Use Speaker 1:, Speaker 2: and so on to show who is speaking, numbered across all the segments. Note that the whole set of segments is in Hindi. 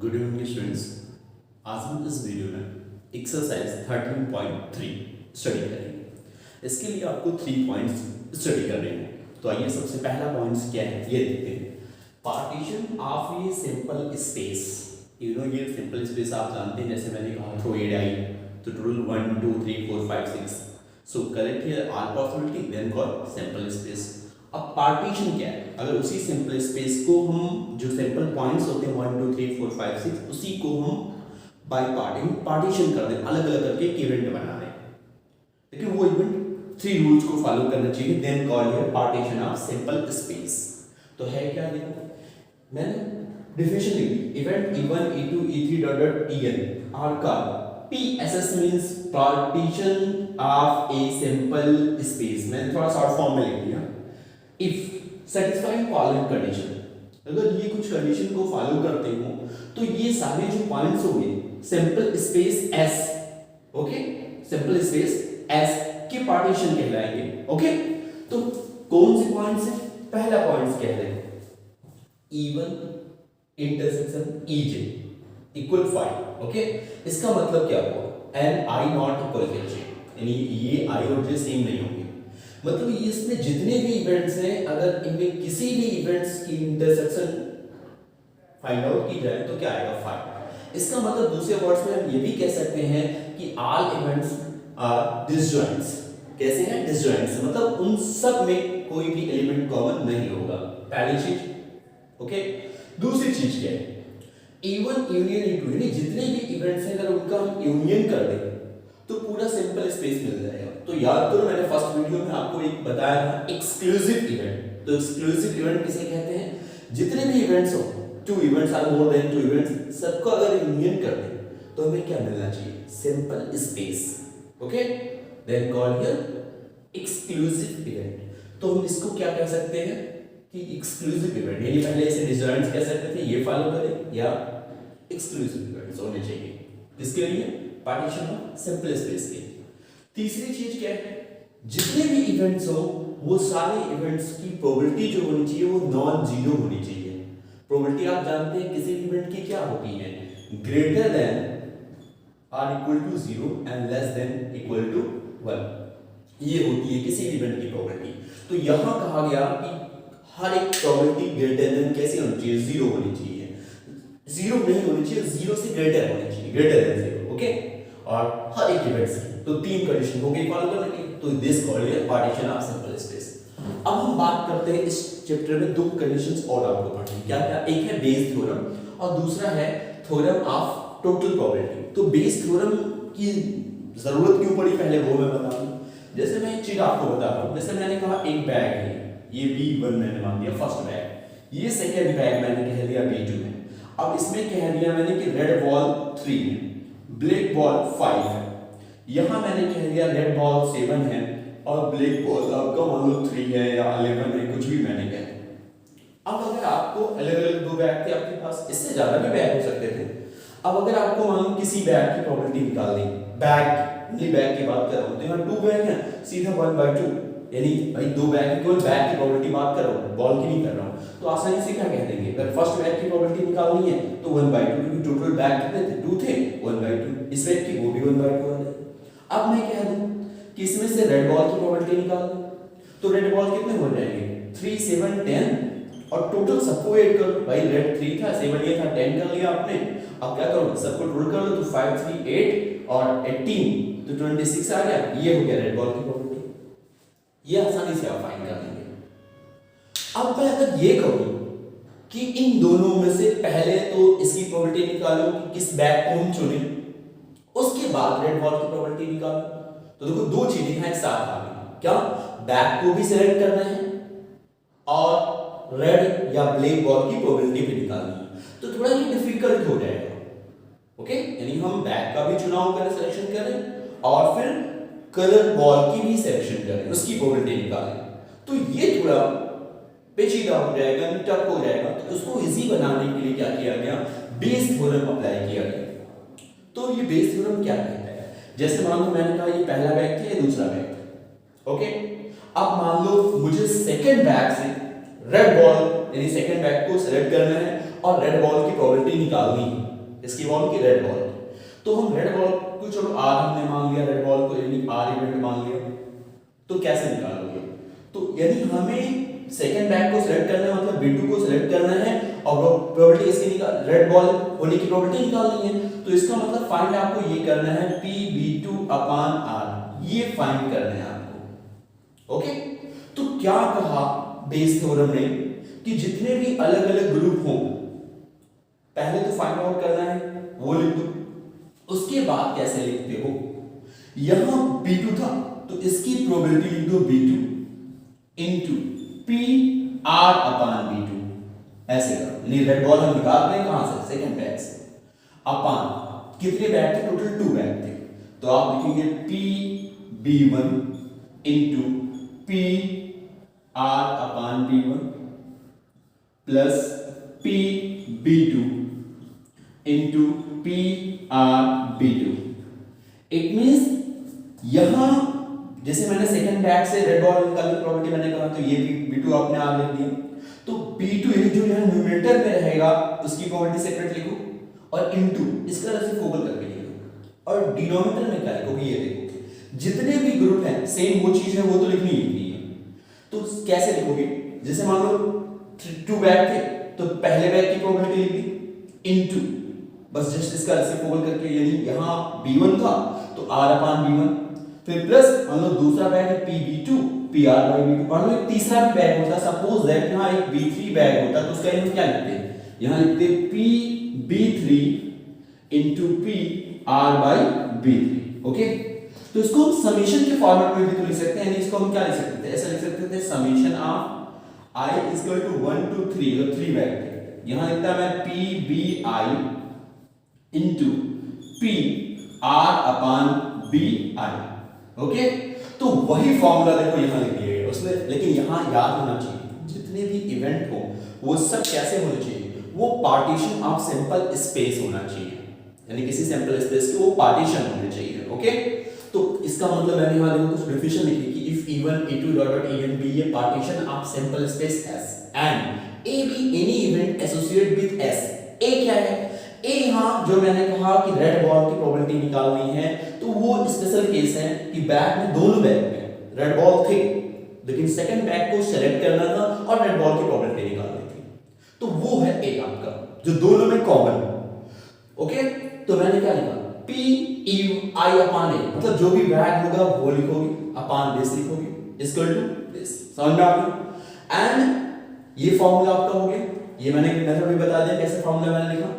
Speaker 1: Good evening students. आज हम इस वीडियो में एक्सरसाइज 13.3 स्टडी करेंगे। इसके लिए आपको 3 पॉइंट्स स्टडी करने हैं। तो आइए सबसे पहला पॉइंट्स क्या है ये देखते हैं। पार्टीशन ऑफ ये सिंपल स्पेस। ये सिंपल स्पेस आप जानते हैं, जैसे मैंने कहा थ्रो ए डाई तो total 1 2 3 4 5 6। So correct here all possibility then call sample space. अब पार्टीशन क्या है? अगर उसी सिंपल स्पेस को हम जो सिंपल पॉइंट्स होते हैं 1 2 3 4 5 6 उसी को हम बाय पार्टीशन कर दें, अलग अलग करके एक इवेंट बना दें। लेकिन वो इवेंट 3 रूल्स को फॉलो करना चाहिए, then call here partition of simple space. तो है क्या, देखो मैंने डेफिनेशन लिख दी। Event E1 E2 E3 dot dot En are called PSS means partition of a simple space. मैंने थोड़ा शॉर्ट फॉर्म में लिख दिया। इफ सेटिस्फाइंग फॉलोइंग कंडीशन, अगर ये कुछ कंडीशन को फॉलो करते हो तो ये सारे जो पॉइंट्स हो गए simple space S, okay, simple space S के पार्टीशन कहलाएंगे। ओके, तो कौन से पॉइंट्स हैं? पहला पॉइंट्स कह रहे हैं E1 intersection EJ equal 5। Okay, इसका मतलब क्या हुआ? And I not equal to J, यानी ये I और J सेम नहीं होंगे। मतलब ये इसमें जितने भी इवेंट्स हैं, अगर इनमें किसी भी इवेंट्स की इंटरसेक्शन फाइंड आउट की जाए तो क्या आएगा? 5। इसका मतलब दूसरे वर्ड्स में हम ये भी कह सकते हैं कि ऑल इवेंट्स आर डिसजॉइंट्स। कैसे हैं? डिसजॉइंट्स, मतलब उन सब में कोई भी एलिमेंट कॉमन नहीं होगा, पहली चीज। ओके, दूसरी चीज क्या है? E1 यूनियन E2, यानी जितने भी इवेंट्स हैं अगर उनका हम यूनियन कर दें तो पूरा सिंपल स्पेस मिल जाएगा। तो याद करो मैंने फर्स्ट वीडियो में आपको एक बताया था एक्सक्लूसिव इवेंट। तो एक्सक्लूसिव इवेंट किसे कहते हैं? जितने भी इवेंट्स हो, 2 events are more than 2 events, सबको अगर यूनियन कर दें तो हमें क्या मिलना चाहिए? Sample space. Okay, then call here exclusive event. तो हम इसको क्या कह सकते हैं कि एक्सक्लूसिव इवेंट, यानी पहले इसे डिसजॉइंट्स कह सकते थे, ये फॉलो करें, या एक्सक्लूसिव इवेंट्स होने चाहिए। किसके लिए? पार्टीशन ऑफ सिंपल स्पेस के। तीसरी चीज क्या है? जितने भी इवेंट्स हो वो सारे इवेंट्स की प्रोबेबिलिटी जो होनी चाहिए वो नॉन जीरो होनी चाहिए। प्रोबेबिलिटी आप जानते हैं किसी भी इवेंट की क्या होती है? Greater than or equal to 0 and less than equal to 1, ये होती है किसी भी इवेंट की प्रोबेबिलिटी। तो यहां कहा गया कि हर एक प्रोबेबिलिटी ग्रेटर देन कैसे होनी चाहिए? 0 होनी चाहिए। 0 नहीं होनी चाहिए, 0 से ग्रेटर होनी चाहिए, ग्रेटर देन 0। ओके, और हर एक इवेंट्स की तो 3 कंडीशन हो गई फॉलो करने की। तो this called here partition of simple space. अब हम बात करते हैं इस चैप्टर में 2 कंडीशंस और आपको पढ़नी क्या क्या। एक है बेस थ्योरम और दूसरा है थ्योरम ऑफ टोटल प्रोबेबिलिटी। तो बेस थ्योरम की जरूरत क्यों पड़ी पहले वो मैं बता दूं। जैसे मैं एक चीज आपको बता रहा हूं, जैसे मैंने कहा एक बैग है, ये B1 मैंने मान दिया फर्स्ट बैग, ये सेकंड बैग मैंने कह दिया B2 में। अब इसमें कह दिया मैंने कि रेड बॉल 3 है, ब्लैक बॉल 5 है, यहां मैंने कह दिया रेड बॉल 7 है और ब्लैक बॉल आपका मान लो 3 है या 11 है, कुछ भी मैंने कह दिया। अब अगर आपको अलग अलग 2 बैग थे आपके पास, इससे ज्यादा भी बैग हो सकते थे। अब अगर आपको मान लो किसी बैग की प्रोबेबिलिटी निकाल दी, बैग की बात कर रहा हूं, तो यहां 2 बैग है, सीधा 1/2, यानी भाई 2 बैग की, कोई बैग की प्रोबेबिलिटी बात कर रहा हूं, बॉल की नहीं कर रहा हूं। तो आसानी से क्या कह देंगे, अगर फर्स्ट बैग की प्रोबेबिलिटी निकालनी है तो 1/2, क्योंकि टोटल बैग कितने थे? 2 थे, 1/2। इस बैग की वो भी 1/2 है। अब मैं कह दूं कि इसमें से रेड बॉल की प्रोबेबिलिटी निकाल दो, तो रेड बॉल कितने हो जाएंगे? 3 7 10 और टोटल सबको ऐड कर दो। भाई रेड 3 था, 7 ये था, 10 कर लिया आपने। अब क्या करोगे? सबको टोटल कर दो, तो 5 3 8 और 18 तो 26 आ गया। ये हो गया रेड बॉल की प्रोबेबिलिटी। ये आसानी से आप फाइंड कर लेंगे। अब मैं अगर ये कहूं कि इन दोनों में से पहले तो इसकी प्रोबेबिलिटी निकालो कि किस बैग को हम चुने, उसके बाद रेड बॉल की प्रोबेबिलिटी निकालो। तो देखो 2 चीजें यहां एक साथ आ गई। क्या? बैग को भी सिलेक्ट करना है और रेड या ब्लैक बॉल की प्रोबेबिलिटी भी निकालनी है। तो थोड़ा ये डिफिकल्ट हो जाएगा। ओके, यानी हम बैग का भी चुनाव करें, सिलेक्शन करें और फिर कलर बॉल की भी सिलेक्शन करें, उसकी प्रोबेबिलिटी निकालें। तो ये थोड़ा पेचीदा हो जाएगा, टफ हो जाएगा। तो उसको इजी बनाने के लिए क्या किया गया? बेस थ्योरम अप्लाई किया गया। तो ये बेस थ्योरम क्या कहता है? जैसे मान लो मैंने कहा ये पहला बैग था, ये दूसरा बैग था। ओके, अब मान लो मुझे सेकंड बैग से रेड बॉल यानी सेकंड बैग को सिलेक्ट करना है और रेड बॉल की प्रोबेबिलिटी निकालनी है, इसकी बॉल की रेड बॉल। तो हम रेड बॉल को चलो आर हमने मान लिया, रेड बॉल को यानी आर इवेंट मान लिया, तो कैसे निकालोगे? तो यानी हमें सेकंड बैग को सिलेक्ट करना है, मतलब B2 को सिलेक्ट करना है और प्रोबेबिलिटी इसकी निकाल रेड बॉल होने की प्रोबेबिलिटी निकालनी है। तो इसका मतलब फाइंड आपको ये करना है PB2 अपॉन R, ये फाइंड करना है आपको। ओके, तो क्या कहा बेस थ्योरम ने कि जितने भी अलग अलग ग्रुप हों पहले तो फाइंड आउट करना है, वो लिख दो। उसके बाद कैसे लिखते हो, यहां B2 था तो इसकी प्रोबेबिलिटी लिख दो B2 into PR upon B2, ऐसे करो। यानी रेड बॉल हम निकाल रहे हैं कहां से, सेकंड बैग से, अपॉन कितने बैग थे, टोटल 2 बैग थे, तो आप लिखेंगे PB1 into PR upon B1 plus PB2 into PRB2। It means यहां जैसे मैंने सेकंड बैग से रेड बॉल निकालने की प्रोबेबिलिटी मैंने कहा, तो ये B2 आपने आर लिख दिया। तो B2 यानी जो यहां न्यूमरेटर में रहेगा उसकी प्रोबेबिलिटी सेपरेट लिखो और इनटू इस तरह से फोकल करके लिखो, और डिनोमिनेटर में क्या लिखोगे, ये देखो जितने भी ग्रुप हैं सेम वो चीज है वो तो लिखनी ही है। तो कैसे लिखोगे, जैसे मान लो 2 बैग थे तो पहले बैग की प्रोबेबिलिटी लिख दी इनटू बस जस्ट इसका रेसिप्रोकल करके, यानी यहां B1 था तो R अपॉन B1, फिर प्लस मान लो दूसरा बैग है PB2 PR बाय B2। मान लो एक तीसरा भी बैग होता, सपोज दैट यहां एक B3 बैग होता, तो उसका हम क्या लिखते हैं, यहां लिखते PB3 into PR bye B3। Okay, तो इसको हम समेशन के फॉर्मेट में भी तो लिख सकते हैं, यानी इसको हम क्या लिख सकते थे, ऐसा लिख सकते थे summation of I equal to 1 to 3, तो 3 बैग थे, यहां लिखता मैं PBI into PR upon BI। Okay, तो वही फॉर्मूला देखो यहां लिख दिया गया उसमें, लेकिन यहां याद होना चाहिए जितने भी इवेंट हो वो सब कैसे होने चाहिए, वो पार्टीशन ऑफ सैंपल स्पेस होना चाहिए, यानी किसी सैंपल स्पेस के वो पार्टीशन होने चाहिए। ओके, तो इसका मतलब मैंने यहां देखो कुछ डेफिनेशन लिखी कि if E1 E2 dot EN be a partition of sample space S and A be any event associated with S। A क्या है, ए यहां जो मैंने कहा कि रेड बॉल की प्रोबेबिलिटी निकालनी है, तो वो स्पेशल केस है कि बैग में दोनों बैग में रेड बॉल थे लेकिन सेकंड बैग को सेलेक्ट करना था और रेड बॉल की प्रोबेबिलिटी निकालनी थी, तो वो है ए आपका जो दोनों में कॉमन है। ओके, तो मैंने क्या लिखा PEI अपॉन ए, मतलब जो भी बैग होगा वो लिखोगे अपॉन बेस लिखोगे इक्वल टू बेस, समझ में आ गया। एंड ये फॉर्मूला आपका हो गया, ये मैंने मेथड भी बता दिया कैसे फॉर्मूला मैंने लिखा।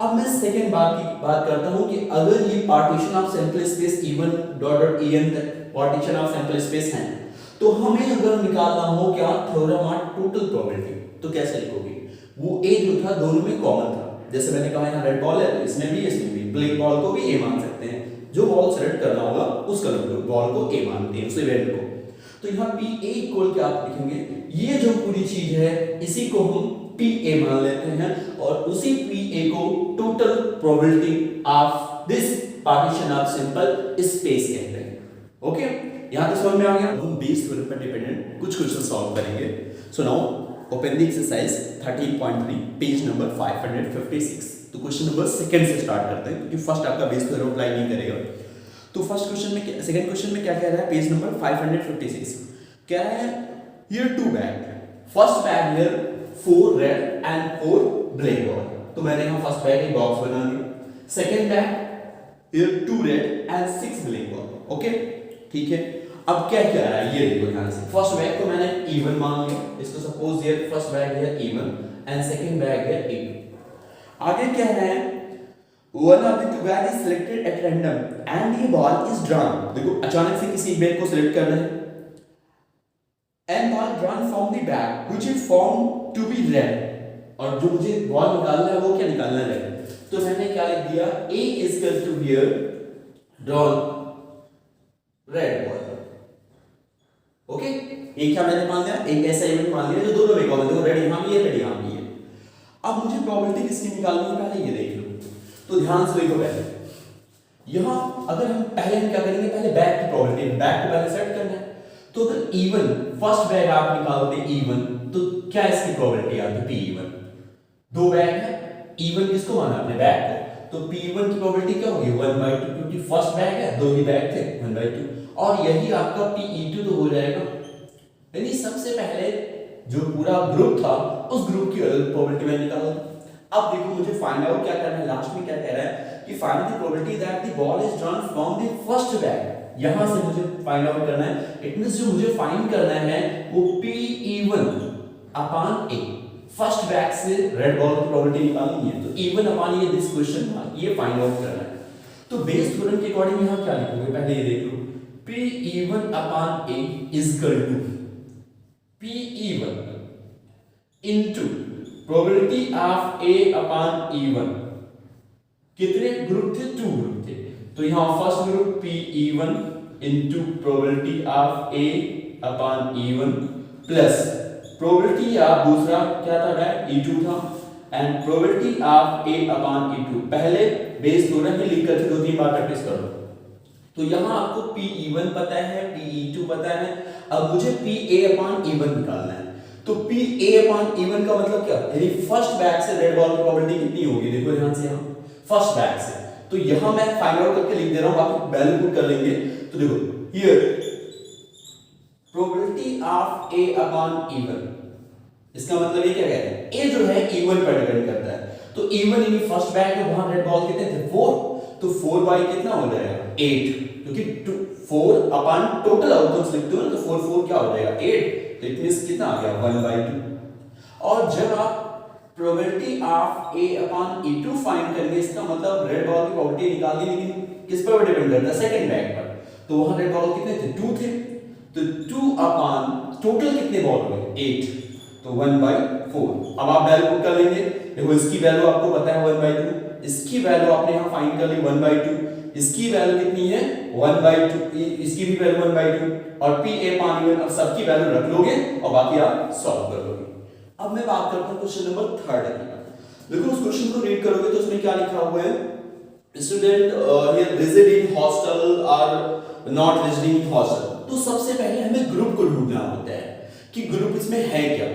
Speaker 1: अब मैं सेकंड बात की बात करता हूं कि अगर ये partition of sample space E1 dot EN तक पार्टीशन ऑफ सैंपल स्पेस है, तो हमें अगर निकालना हो क्या थ्योरम ऑफ टोटल प्रोबेबिलिटी, तो कैसे लिखोगे, वो ए जो था दोनों में कॉमन था, जैसे मैंने कहा यहाँ रेड बॉल है तो इसमें भी इसमें भी, ब्लैक बॉल को भी ए मान सकते हैं, जो बॉल सेलेक्ट करना होगा उस कलर बॉल को ए मानते हैं उस इवेंट को। तो यहाँ PA इक्वल क्या आप लिखेंगे, ये जो पूरी चीज है इसी को हम PA मान लेते हैं और उसी PA को total probability of this partition of sample space कहते हैं। ओके, यहां तक समझ में आ गया। हम बेस थ्योरम पर डिपेंडेंट कुछ क्वेश्चन सॉल्व करेंगे। So now open the exercise 13.3 page number 556। तो क्वेश्चन नंबर सेकंड से स्टार्ट करते हैं क्योंकि फर्स्ट आपका बेस थ्योरम अप्लाई नहीं करेगा। तो फर्स्ट क्वेश्चन में सेकंड क्वेश्चन में क्या कह रहा है, पेज नंबर 556 कह रहा है here two bag, first bag here 4 red and 4 black ball. तो मैंने यहां फर्स्ट बैग एक बॉक्स बना दिया, second bag here 2 red and 6 black ball. Okay, ठीक है। अब क्या कह रहा है ये देखो ध्यान से, फर्स्ट बैग को मैंने E1 मान लिया, इसको suppose here first bag here E1 and second bag here E2। आगे क्या है, one of the two bag is selected at random and the ball is drawn। देखो अचानक से किसी बैग को सिलेक्ट करना है and ball drawn from the bag which is found to be red, और जो मुझे बॉल निकालना है वो क्या निकालना है रेड। तो मैंने क्या लिख दिया A is equal to here drawn red ball। Okay, एक क्या मैंने मान लिया, एक ऐसा इवेंट मान लिया जो दोनों में कॉमन, देखो रेड यहां भी है रेड यहां भी है। अब मुझे प्रोबेबिलिटी किसकी निकालनी है पहले ये देख लो। तो ध्यान से देखो पहले यहां अगर हम पहले क्या करेंगे, पहले बैग की प्रोबेबिलिटी, बैग को पहले सेट करना है। तो अगर E1 फर्स्ट बैग आप निकालोगे E1 तो क्या इसकी प्रोबेबिलिटी आती है PE1, दो बैग है, E1 किसको माना आपने, बैग को, तो P1 की प्रोबेबिलिटी क्या होगी 1/2, क्योंकि फर्स्ट बैग है, दो ही बैग थे, 1/2, और यही आपका Pe2 तो हो जाएगा। यानी सबसे पहले जो पूरा ग्रुप था उस ग्रुप की प्रोबेबिलिटी मैंने निकाला। अब देखो मुझे फाइंड आउट क्या करना है, लास्ट में क्या कह रहा है कि find the probability that the ball is drawn from the first bag. यहां से मुझे फाइंड आउट करना है, इट मींस जो मुझे फाइंड करना है वो Pe1 upon A, first bag से रेड बॉल की प्रोबेबिलिटी निकालनी है, तो E1 अपॉन ये दिस क्वेश्चन ये फाइंड आउट करना है। तो बेस थ्योरम के अकॉर्डिंग यहां क्या लिखोगे, पहले ये देख लो, Pe1 upon A is equal to Pe1 into probability of A upon E1। कितने ग्रुप थे, टू ग्रुप थे, तो यहां first group Pe1 into probability of A upon E1 plus probability of दूसरा क्या था, E2 था, and probability of A upon E2। पहले बेस थ्योरम ही लिख करके दो तीन बार प्रैक्टिस करो। तो यहां आपको Pe1 पता है, Pe2 पता है, अब मुझे Pa अपॉन E1 निकालना है। तो Pa अपॉन E1 का मतलब क्या, यानी फर्स्ट बैग से रेड बॉल की प्रोबेबिलिटी कितनी होगी, देखो ध्यान से, यहां फर्स्ट बैग से, तो यहां मैं फाइंड आउट करके लिख दे रहा हूं, बाकी वैल्यू पुट कर लेंगे। तो देखो here probability of A upon E1, इसका मतलब ये क्या कहते हैं, A जो है E1 पर डिपेंड करता है, तो E1 यानी फर्स्ट बैग में वहां रेड बॉल कितने थे 4, तो 4 बाई कितना हो जाएगा 8, क्योंकि 4 अपॉन टोटल आउटकम्स लिखते हो ना, तो 4 4 क्या हो जाएगा 8, तो इट मींस कितना आ गया 1/2। और जब आप probability of A upon E2 find करेंगे, इसका मतलब रेड बॉल की प्रोबेबिलिटी निकालनी, लेकिन किस पर डिपेंड करता है, सेकंड बैग पर, तो वहां रेड बॉल कितने थे 2 थे, तो 2 अपॉन टोटल कितने बॉल हो गए 8, तो 1/4। अब आप वैल्यू पुट कर लेंगे, देखो इसकी वैल्यू आपको पता है 1/2, इसकी वैल्यू आपने यहां फाइंड कर ली 1/2, इसकी वैल्यू कितनी है 1/2, इसकी भी वैल्यू 1/2, और Pa अपॉन E1, अब सबकी वैल्यू रख लोगे और बाकी आप सॉल्व कर लोगे। अब मैं बात करता हूं क्वेश्चन नंबर 3 की। देखो उस क्वेश्चन को रीड करोगे तो उसमें क्या लिखा हुआ है, student here rigid in hostel और नॉट रेजिडिंग इन हॉस्टल। तो सबसे पहले हमें ग्रुप को ढूंढना होता है कि ग्रुप इसमें है क्या,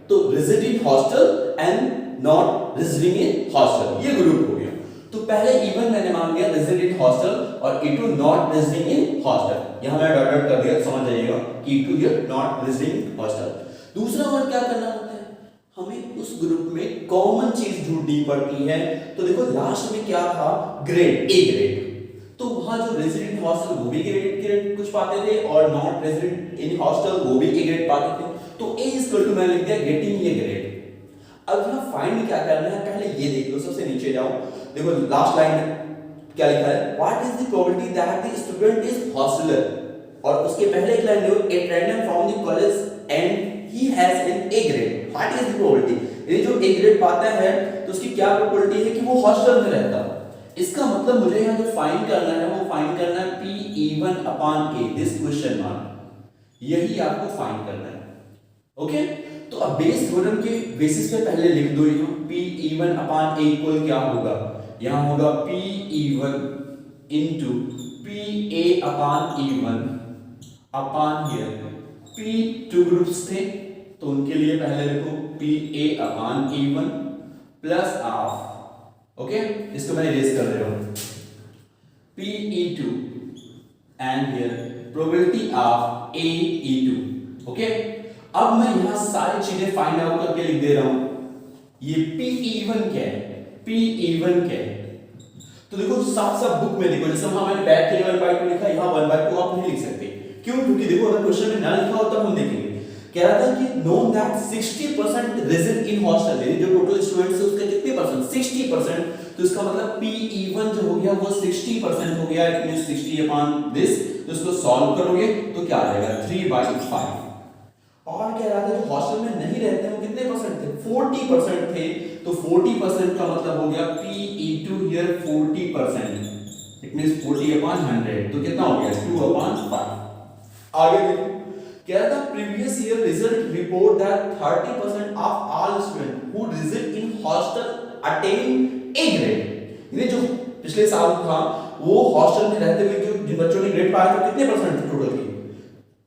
Speaker 1: तो rigid in hostel and not residing in hostel, ये ग्रुप हो गया। तो पहले E1 मैंने मान लिया रेजिड इन हॉस्टल और E2 not residing in hostel, यहां मैं डॉट डॉट कर दिया, समझ जाइएगा कि E2 here not residing in hostel. दूसरा और क्या करना होता है, हमें उस ग्रुप में कॉमन चीज ढूंढनी पड़ती है। तो देखो लास्ट में क्या था, ग्रेड A ग्रेड, तो वहां जो रेजिडेंट हॉस्टल वो भी ग्रेड कुछ पाते थे और नॉट रेजिडेंट इन हॉस्टल वो भी A ग्रेड पाते थे, तो A इक्वल टू मैं लिख दिया गेटिंग ये ग्रेड। अब यहां फाइंड क्या करना है, पहले ये देख लो, सबसे नीचे जाओ, देखो लास्ट लाइन में क्या लिखा है, what is the probability that the student is hosteller, और उसके पहले एक line low, a random from the college and he has an A grade, what is the probability, ये जो A ग्रेड पाता है तो उसकी क्या प्रोबेबिलिटी है कि वो हॉस्टल में रहता है। इसका मतलब मुझे यहां जो फाइंड करना है वो फाइंड करना है Pe1 upon A, this question mark, यही आपको फाइंड करना है। ओके, तो अब बेस थ्योरम के बेसिस पे पहले लिख दो, यहां Pe1 अपॉन A इक्वल क्या होगा, यहां होगा Pe1 into Pa upon E1 upon here P2 groups थे, तो उनके लिए पहले लिखो Pa upon E1 plus of, okay इसको मैं इरेज कर दे रहा हूं, Pe2 and here probability of Ae2। Okay, अब मैं यहां सारी चीजें फाइंड आउट करके लिख दे रहा हूं, ये Pe1 क्या है, Pe1 क्या है, तो देखो साफ साफ बुक में देखो, जैसे वहां मैंने बैक के लिए 1/2 लिखा, यहां 1/2 आप नहीं लिख सकते, क्यों, क्योंकि देखो अगर क्वेश्चन में ना लिखा हो तब हम देखेंगे। कह रहा था कि known that 60% rigid in hostel, यानी जो टोटल स्टूडेंट्स है उसका कितने परसेंट 60%, तो इसका मतलब Pe1 जो हो गया वो 60% हो गया, इट मींस 60 अपॉन दिस, तो इसको सॉल्व करोगे तो क्या आ जाएगा 3/5। और कह रहा था जो हॉस्टल में नहीं रहते वो कितने परसेंट थे, 40% थे, तो 40% का मतलब हो गया Pe2 here 40%, it means 40 upon 100, तो कितना हो गया 2/5। आगे देखो, कह रहा था previous year result report that 30% of all student who rigid in hostel attain A grade, यानी जो पिछले साल था वो हॉस्टल में रहते हुए जो जिन बच्चों ने ग्रेड पाया तो कितने परसेंट थे टोटल की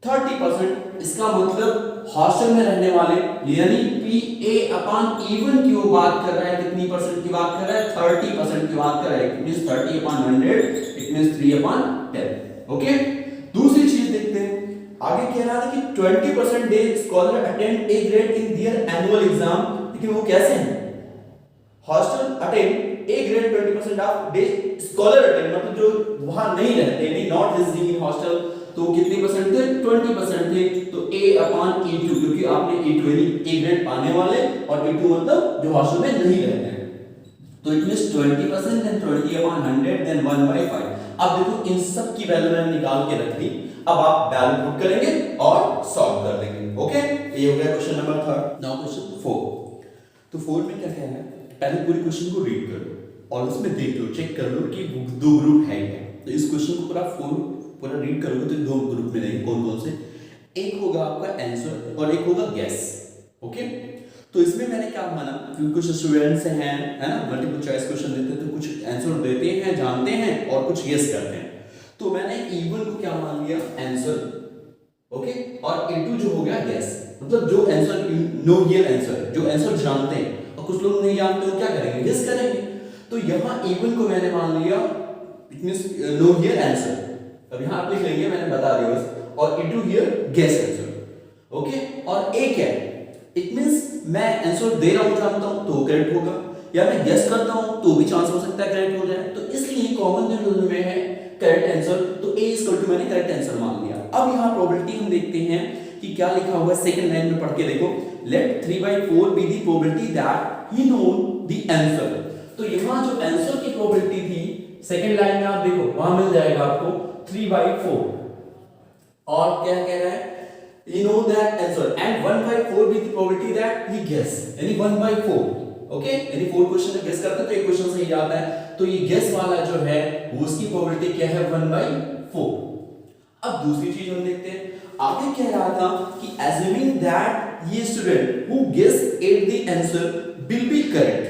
Speaker 1: 30%, इसका मतलब हॉस्टल में रहने वाले, यानी PA/E1 की वो बात कर रहा है, कितनी परसेंट की बात कर रहा है, 30% की बात कर रहा है। It means 30/100, it means 3/10। Okay, दूसरी चीज देखते हैं, आगे कह रहा था कि 20% day scholar attend A grade in their annual exam, लेकिन वो कैसे है, hostel attend A grade 20% of day scholar attend, मतलब जो वहां नहीं रहते, यानी नॉट विजिटिंग इन हॉस्टल, तो कितने परसेंट थे, 20% थे। तो A/E2, क्योंकि आपने E2 यानी ए ग्रेड पाने वाले, और E2 मतलब जो हॉस्टल में नहीं रहते हैं, तो इट मींस 20% देन 20/100 देन 1/5। अब देखो इन सब की वैल्यू मैंने निकाल के रख दी, अब आप वैल्यू पुट करेंगे और सॉल्व कर लेंगे। ओके, ये हो गया क्वेश्चन नंबर 3। Now question 4। तो 4 में क्या कहना है, पहले पूरे क्वेश्चन को रीड कर लो और उसमें देख लो, चेक कर लो कि दो ग्रुप है क्या। तो इस क्वेश्चन को पूरा रीड करोगे तो दो ग्रुप मिलेंगे, कौन कौन से, एक होगा आपका आंसर और एक होगा गेस। ओके, तो इसमें मैंने क्या माना, क्योंकि कुछ स्टूडेंट्स हैं, है ना, मल्टीपल चॉइस क्वेश्चन देते हैं, तो कुछ आंसर देते हैं, जानते हैं, और कुछ गेस करते हैं। तो मैंने E1 को क्या मान लिया, आंसर। ओके, और E2 जो हो गया गेस, मतलब जो आंसर नो हियर आंसर, जो आंसर जानते हैं, और कुछ लोग नहीं जानते हो क्या करेंगे, गेस करेंगे। तो यहाँ E1 को मैंने मान लिया, it means know here answer. अब यहाँ आप लिख लेंगे, मैंने बता दिया बस, और E2 here guess answer. Okay, और A क्या है, इट मींस मैं आंसर दे रहा हूं, जानता हूं तो करेक्ट होगा, या मैं गेस करता हूं तो भी चांस हो सकता है करेक्ट हो जाए। तो इसलिए कॉमन जो में है करेक्ट आंसर, तो A इक्वल टू मैंने करेक्ट आंसर मान लिया। अब यहां प्रोबेबिलिटी हम देखते हैं कि क्या लिखा हुआ है, सेकंड लाइन में पढ़ के देखो, let 3/4 be the probability that he know the answer. तो यहां जो आंसर की प्रोबेबिलिटी थी, सेकंड लाइन में आप देखो वहां मिल जाएगा आपको 3/4, और क्या कह रहा है, you know that answer, and 1/4 be the probability that he guess, यानी 1/4। ओके, यानी 4 क्वेश्चन में गेस करते हैं तो एक क्वेश्चन सही जाता है, तो ये गेस वाला जो है वो उसकी प्रोबेबिलिटी क्या है, 1/4। अब दूसरी चीज हम देखते हैं, आगे कह रहा था कि assuming that ये student who guess at the answer will be correct,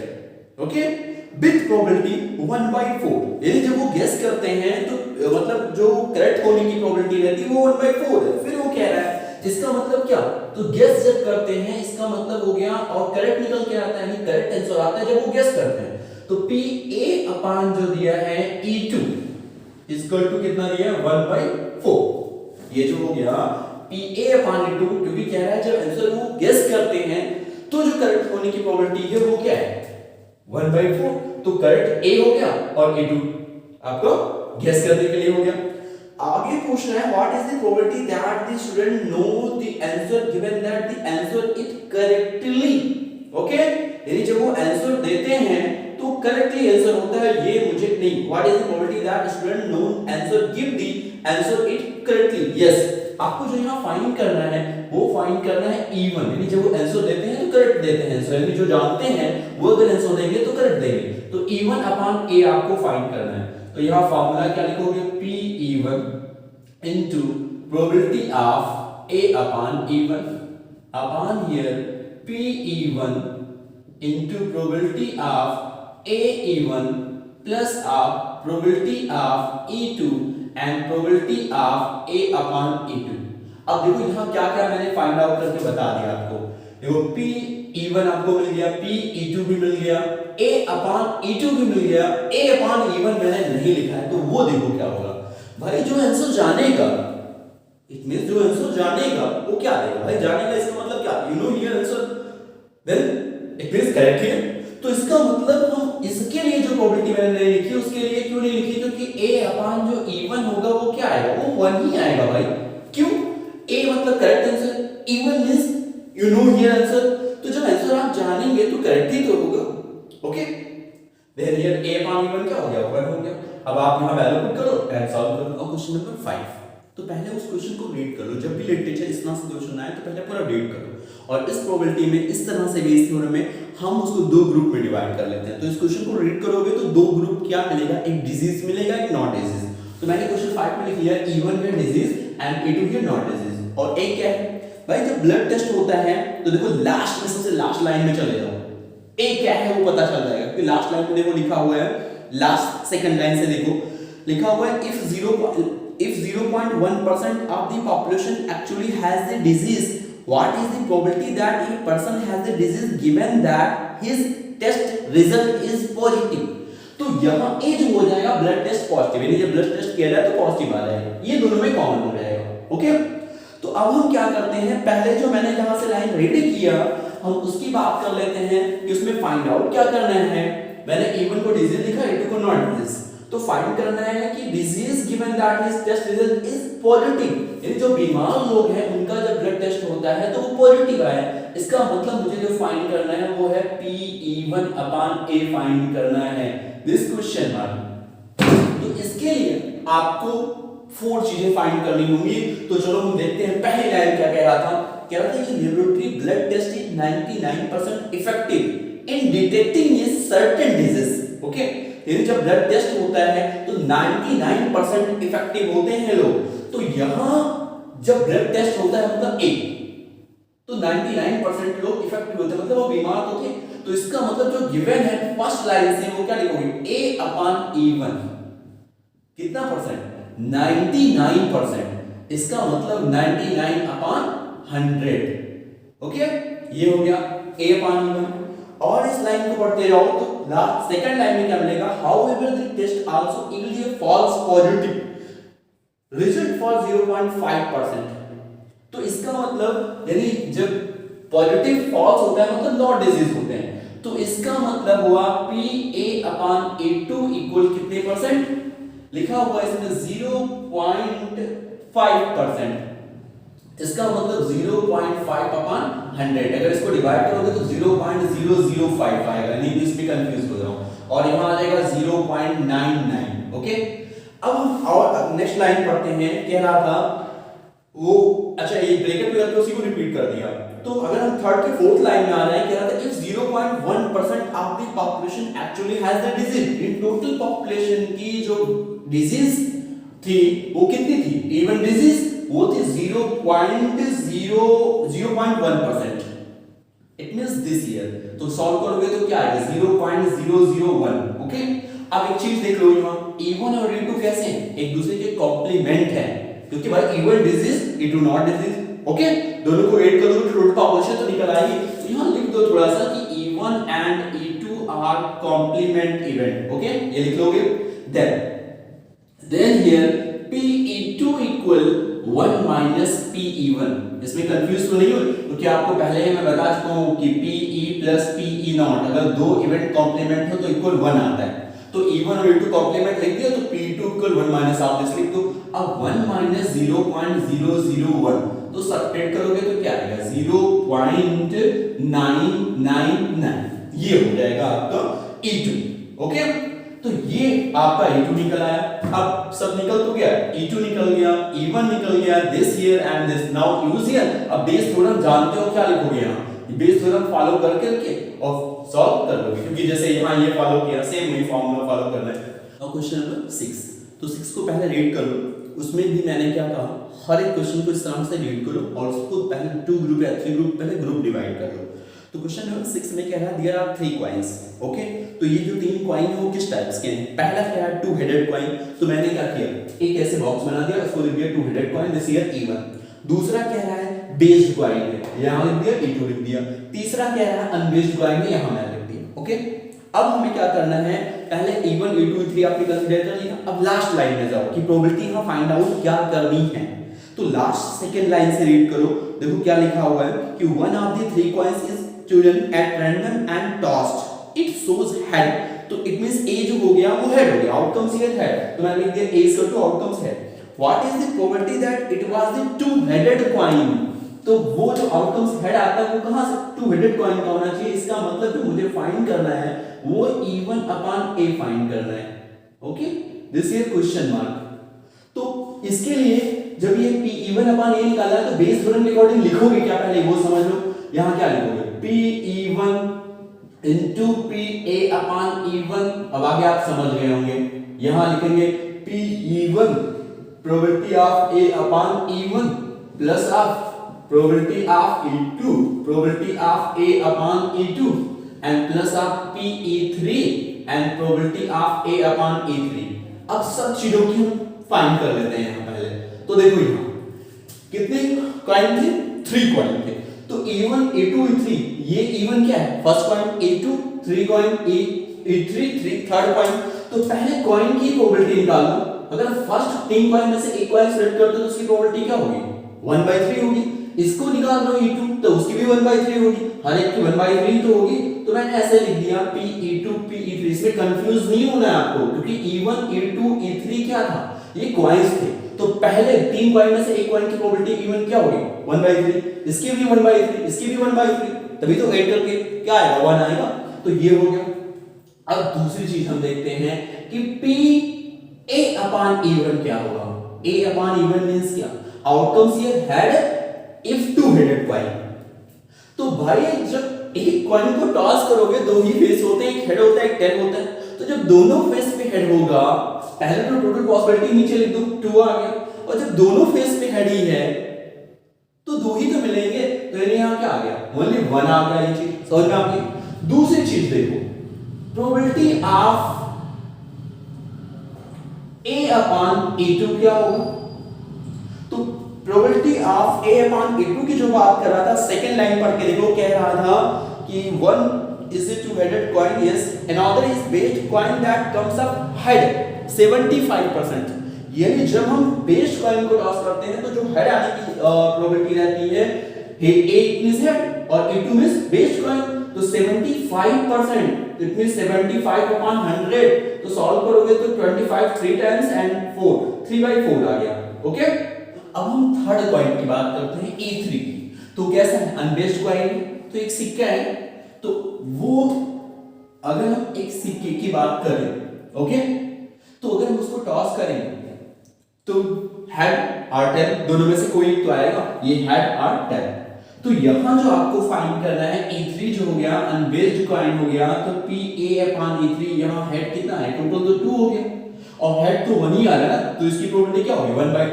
Speaker 1: okay, with probability 1/4, यानी जब वो गेस करते हैं तो मतलब जो करेक्ट होने की प्रोबेबिलिटी रहती है वो 1/4 है। फिर वो कह रहा है, इसका मतलब क्या, तो गेस जब करते हैं इसका मतलब हो गया, और करेक्ट निकल के आता है, यानी करेक्ट आंसर आता है जब वो गेस करते हैं। तो PA/ जो दिया है E2 इक्वल टू कितना दिया है, 1/4। ये जो हो गया PA/E2, क्योंकि कह रहा है जब आंसर वो गेस करते हैं तो जो करेक्ट होने की प्रोबेबिलिटी है वो क्या है, 1/4। तो करेक्ट A हो गया और E2 आपको गेस करने के लिए हो गया। आगे पूछना है, what is the probability that the student no the answer given that the answer is correctly. Okay, यानी जब वो आंसर देते हैं तो करेक्टली आंसर होता है, ये मुझे नहीं, what is the probability that student know answer give the answer it correctly. Yes, आपको जो यहाँ फाइंड करना है वो फाइंड करना है E1, यानी जब वो आंसर देते हैं तो करेक्ट देते हैं आंसर, यानी जो जानते हैं वो अगर आंसर देंगे तो करेक्ट देंगे। तो E1/A आपको फाइंड करना है। तो यहाँ फार्मूला क्या लिखोगे, PE1 into probability of A/E1 upon here PE1 into probability of AE1 plus of probability of E2 and probability of A/E2। अब देखो यहाँ क्या क्या मैंने फाइंड आउट करके बता दिया आपको। देखो PE1 आपको मिल गया, PE2 भी मिल गया, A/E2 भी मिल गया, A/E1 मैंने नहीं लिखा है, तो वो देखो क्या होगा भाई, जो आंसर जानेगा, इट मींस जो आंसर जानेगा वो क्या देगा भाई, जानेगा इसका मतलब क्या, you know here answer then it means correct है। तो इसका मतलब हम इसके लिए जो प्रोबेबिलिटी मैंने नहीं लिखी, उसके लिए क्यों नहीं लिखी, क्योंकि A/E1 होगा वो क्या आएगा, वो 1 ही आएगा भाई। क्यों, A मतलब correct answer, E1 means you know here answer, तो जब आंसर आप जानेंगे तो करेक्ट ही तो होगा। ओके, देन हियर A/E1 क्या हो गया, 1 हो गया। अब आप यहाँ वैल्यू पुट करो एंड सॉल्व करो। और क्वेश्चन नंबर 5, तो पहले उस क्वेश्चन को रीड कर लो, जब भी लिटरेचर इस तरह से क्वेश्चन आए तो पहले पूरा रीड करो, और इस प्रोबेबिलिटी में इस तरह से बेस थ्योरम में हम उसको दो ग्रुप में डिवाइड कर लेते हैं। तो इस क्वेश्चन को रीड करोगे तो दो ग्रुप क्या मिलेगा, एक डिजीज मिलेगा, एक नॉट डिजीज। तो मैंने क्वेश्चन 5 में लिख लिया E1 में डिजीज एंड E2 में नॉट डिजीज। और एक क्या है भाई, जब ब्लड टेस्ट होता है तो देखो लास्ट में सबसे लास्ट लाइन में चले जाओ, ए क्या है वो पता चल जाएगा, क्योंकि लास्ट लाइन में देखो लिखा हुआ है, लास्ट सेकंड लाइन से देखो लिखा हुआ है, if 0 if 0.1% of the population actually has the disease, what is the probability that a person has the disease given that his test result is positive? तो यहाँ ए जो हो जाएगा ब्लड टेस्ट पॉजिटिव, यानी जब ब्लड टेस्ट किया जाए तो पॉजिटिव आ जाएगा, ये दोनों में कॉमन हो जाएगा। ओके, तो अब हम क्या करते हैं, पहले जो मैंने जहां से लाइन रेडी किया हम उसकी बात कर लेते हैं कि उसमें फाइंड आउट क्या करना है। मैंने A1 को डिजीज लिखा, A2 को नॉट डिजीज, तो फाइंड करना है कि disease given that his test result is positive, यानी जो बीमार लोग हैं उनका जब ब्लड टेस्ट होता है तो वो पॉजिटिव आया, इसका मतलब मुझे जो फाइंड करना है वो है Pe1/A फाइंड करना है, दिस क्वेश्चन मार्क। तो इसके लिए आपको 4 चीजें फाइंड करनी होंगी। तो चलो हम देखते हैं पहली लाइन क्या कह रहा था, कह रहा था कि laboratory blood test is 99% effective in detecting a certain disease. Okay, यानी जब ब्लड टेस्ट होता है तो 99% इफेक्टिव होते हैं लोग, तो यहां जब ब्लड टेस्ट होता है मतलब ए, तो 99% लोग इफेक्टिव होते हैं, मतलब वो बीमार तो थे, तो इसका मतलब जो गिवन है फर्स्ट लाइन से वो क्या लिखोगे, A/E1 कितना परसेंट, 99%, इसका मतलब 99/100। ओके, ये हो गया A/E1। और इस लाइन को पढ़ते जाओ तो लास्ट सेकंड लाइन में क्या मिलेगा, however the test also yield a false positive result for 0.5%। तो इसका मतलब यानी जब पॉजिटिव फॉल्स होता है मतलब नॉट डिजीज होते हैं, तो इसका मतलब हुआ Pa/A2 इक्वल कितने परसेंट, लिखा हुआ इसमें 0.5%, इसका मतलब 0.5/100, अगर इसको डिवाइड करोगे तो 0.005 आएगा, नहीं तो इसमें कंफ्यूज हो जाओ, और यहां आ जाएगा 0.99। ओके, अब हम और नेक्स्ट लाइन पढ़ते हैं, कह रहा था वो, अच्छा ये ब्रैकेट में करके उसी को रिपीट कर दिया। तो अगर हम थर्ड के फोर्थ लाइन में आ रहे हैं, कह रहा था if 0.1% of the population actually has the disease, in total population की जो डिजीज थी वो कितनी थी, इवन डिजीज वो थी 0.1%, इट मींस दिस ईयर। तो सॉल्व करोगे तो क्या आएगा 0.001। ओके, अब एक चीज देख लो, यहां E1 और E2 कैसे हैं, एक दूसरे के कॉम्प्लीमेंट है, क्योंकि भाई E1 disease E2 not disease. Okay, दोनों को ऐड कर दो तो टोटल पॉपुलेशन तो निकल आएगी। तो यहां लिख दो थोड़ा सा कि E1 and E2 are complement event. Okay, ये लिख लोगे। Then here Pe2 equal 1 minus Pe1, इसमें कंफ्यूज तो नहीं हो, क्योंकि आपको पहले ही मैं बता चुका हूं कि Pe प्लस Pe नॉट, अगर दो इवेंट कॉम्प्लीमेंट हो तो इक्वल 1 आता है, तो E1 और E2 कॉम्प्लीमेंट लिख दिया तो P2 इक्वल 1 माइनस आप इस लिख दो। अब 1 माइनस 0.001 तो सब्ट्रैक्ट करोगे तो क्या आएगा 0.999, ये हो जाएगा आपका E2। ओके, तो ये आपका E2 निकल आया। अब सब निकल तो गया, E2 निकल गया, E1 निकल गया, this here and this. Now use here, अब बेस थ्योरम जानते हो क्या लिखोगे, यहाँ बेस थ्योरम फॉलो करके और सॉल्व कर लोगे, क्योंकि जैसे यहाँ ये फॉलो किया सेम वही फॉर्मूला फॉलो करना है। अब क्वेश्चन नंबर 6, तो 6 को पहले रीड कर लो, उसमें भी मैंने क्या कहा, हर एक क्वेश्चन को इस तरह से रीड करो और उसको पहले 2 ग्रुप या 3 ग्रुप पहले ग्रुप डिवाइड कर लो। तो क्वेश्चन नंबर 6 में कह रहा है देयर आर 3 कॉइन्स। ओके, तो ये जो 3 कॉइन है वो किस टाइप्स के हैं, पहला क्या है 2 हेडेड कॉइन, तो मैंने क्या किया, एक ऐसे बॉक्स बना दिया, उसको लिख दिया 2 headed coin, this here E1। दूसरा कह रहा है बेस्ड कॉइन है, यहां लिख दिया E2 लिख दिया। तीसरा कह रहा है अनबेस्ड कॉइन है, यहां मैंने लिख दिया। ओके, अब हमें क्या करना है, पहले E1 E2 E3 आपने कंसीडर कर लिया, अब लास्ट लाइन में जाओ कि प्रोबेबिलिटी यहां फाइंड आउट क्या करनी है। तो लास्ट सेकंड लाइन से रीड करो, देखो क्या लिखा हुआ है कि one of the 3 coins is chosen at random and tossed, it shows head, तो इट मींस A जो हो गया वो हेड हो गया, आउटकम्स हियर है, तो मैंने लिख दिया A is equal to outcomes है। What is the probability that it was the 2 headed coin, तो वो जो आउटकम्स हेड आता है वो कहां से 2 हेडेड कॉइन का होना चाहिए, इसका मतलब जो मुझे फाइंड करना है वो E1/A फाइंड करना है। Okay, this is question mark. तो इसके लिए जब ये E1/A निकाला है तो बेस थ्योरम के अकॉर्डिंग लिखोगे क्या, पहले वो समझ लो। यहां क्या लिखोगे Pe1 into Pa/E1, अब आगे आप समझ गए होंगे, यहां लिखेंगे Pe1 probability of A/E1 plus of probability of E2 probability of A/E2 and plus of Pe3 and probability of A/E3। अब सब चीजों की हम फाइंड कर लेते हैं यहाँ पहले। तो देखो यहाँ कितने कॉइन थे, 3 कॉइन थे। तो A1 A2 A3, ये E1 क्या है, first coin, A2 3 coin, A3 3 third coin. तो पहले कॉइन की प्रोबेबिलिटी निकाल लो। अगर फर्स्ट 3 कॉइन में से एक कॉइन सिलेक्ट करते हो तो उसकी प्रोबेबिलिटी क्या होगी, 1/3 होगी। इसको निकाल लो E2, तो उसकी भी 1/3 होगी, हर एक की 1/3 तो होगी। तो मैंने ऐसे लिख दिया Pe2 Pe3। इसमें कंफ्यूज नहीं होना है आपको, क्योंकि E1 E2 E3 क्या था, ये कॉइन्स थे। तो पहले 3 कॉइन में से एक कॉइन की प्रोबेबिलिटी E1 क्या होगी, 1/3, इसकी भी 1/3, इसकी भी 1/3, तभी तो ऐड करके क्या आएगा, 1 आएगा। तो ये हो गया। अब दूसरी चीज हम देखते हैं कि PA/E1 क्या होगा। A/E1 मींस क्या, outcomes here head if two headed coin. तो भाई जब एक कॉइन को टॉस करोगे, दो ही फेस होते हैं, एक हेड होता है एक टेल होता है। तो जब दोनों फेस पे हेड होगा, पहले तो टोटल पॉसिबिलिटी नीचे लिख दो, 2 आ गया। और जब दोनों फेस पे हेड ही है तो 2 ही तो मिलेंगे। तो यानी यहां क्या आ गया, ओनली 1 आ गया। ये चीज समझ में आ गई। दूसरी चीज देखो, प्रोबेबिलिटी ऑफ A/A2 क्या होगा। तो प्रोबेबिलिटी ऑफ A/A2 की जो बात कर रहा था, सेकंड लाइन पढ़ के देखो, कह रहा था कि 1 is a two-headed coin, yes, another is based coin that comes up head 75%। यानी जब हम बेस्ड कॉइन को टॉस करते हैं तो जो हेड आने की प्रोबेबिलिटी रहती है, A मींस हेड और A2 मींस बेस्ड कॉइन। तो 75%, इट मींस 75/100। तो सॉल्व करोगे तो 25 3 टाइम्स एंड 4 3/4 आ गया। ओके, अब हम थर्ड कॉइन की बात करते हैं, A3 की। तो कैसा है, अनबेस्ड कॉइन, तो एक सिक्का है। तो वो अगर हम एक सिक्के की बात करें, ओके, तो अगर हम उसको टॉस करें तो हेड और टेल दोनों में से कोई तो आएगा, ये हेड और टेल। तो यहां जो आपको फाइंड करना है, E3 जो हो गया, अनबेस्ड कॉइन हो गया, तो PA/E3, यहां हेड कितना है, टोटल तो 2 हो गया और हेड तो 1 ही आ रहा है। तो इसकी प्रोबेबिलिटी क्या होगी, 1/2।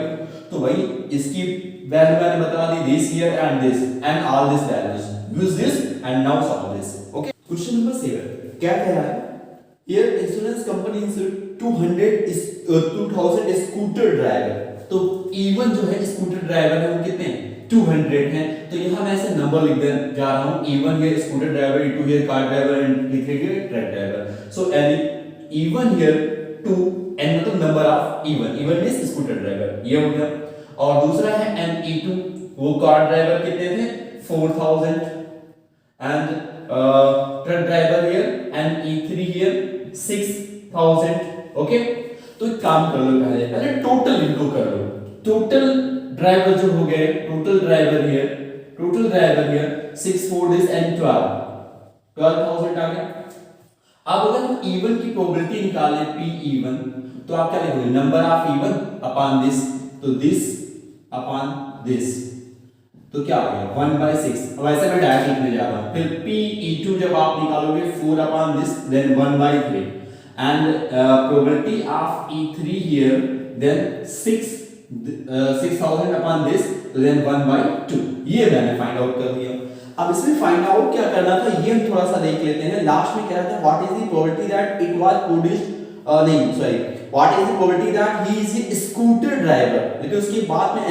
Speaker 1: तो भाई इसकी वैल्यू मैंने बता दी, this here and this and all this values, use this and now solve this. Okay, question number 7 क्या कह रहा है, here insurance company insure 2000 scooter driver. तो E1 जो है स्कूटर ड्राइवर है, वो कितने हैं, 200 हैं। तो यहां मैं ऐसे नंबर लिख दे जा रहा हूं, E1 here scooter driver, E2 here car driver and E3 here truck driver. So any E1 here 2 N मतलब number of E1 means scooter driver, ये हो गया। और दूसरा है E2, वो कार ड्राइवर कितने थे, 4000 and truck driver here and E3 here 6000। Okay, तो एक काम कर लो, पहले टोटल इनको कर लो। टोटल ड्राइवर जो हो गए, total driver here 6 4 this and 12,000 आ गया। अब अगर हम E1 की प्रोबेबिलिटी निकालें, Pe1, तो आप क्या लिखोगे, number of E1 upon this, तो दिस अपॉन दिस, तो क्या आ गया 1/6। अब ऐसे मैं डायरेक्ट लिखने जा रहा हूं। फिर Pe2 जब आप निकालोगे 4 upon this, then 1/3 and probability of E3 here, then 6000 upon this, then 1/2। ये मैंने फाइंड आउट कर दिया। अब इसमें फाइंड आउट क्या करना था, ये हम थोड़ा सा देख लेते हैं। लास्ट में कह रहा था what is the probability that it was produced, नहीं sorry, what is the probability that he is a scooter driver, लेकिन उसके बाद में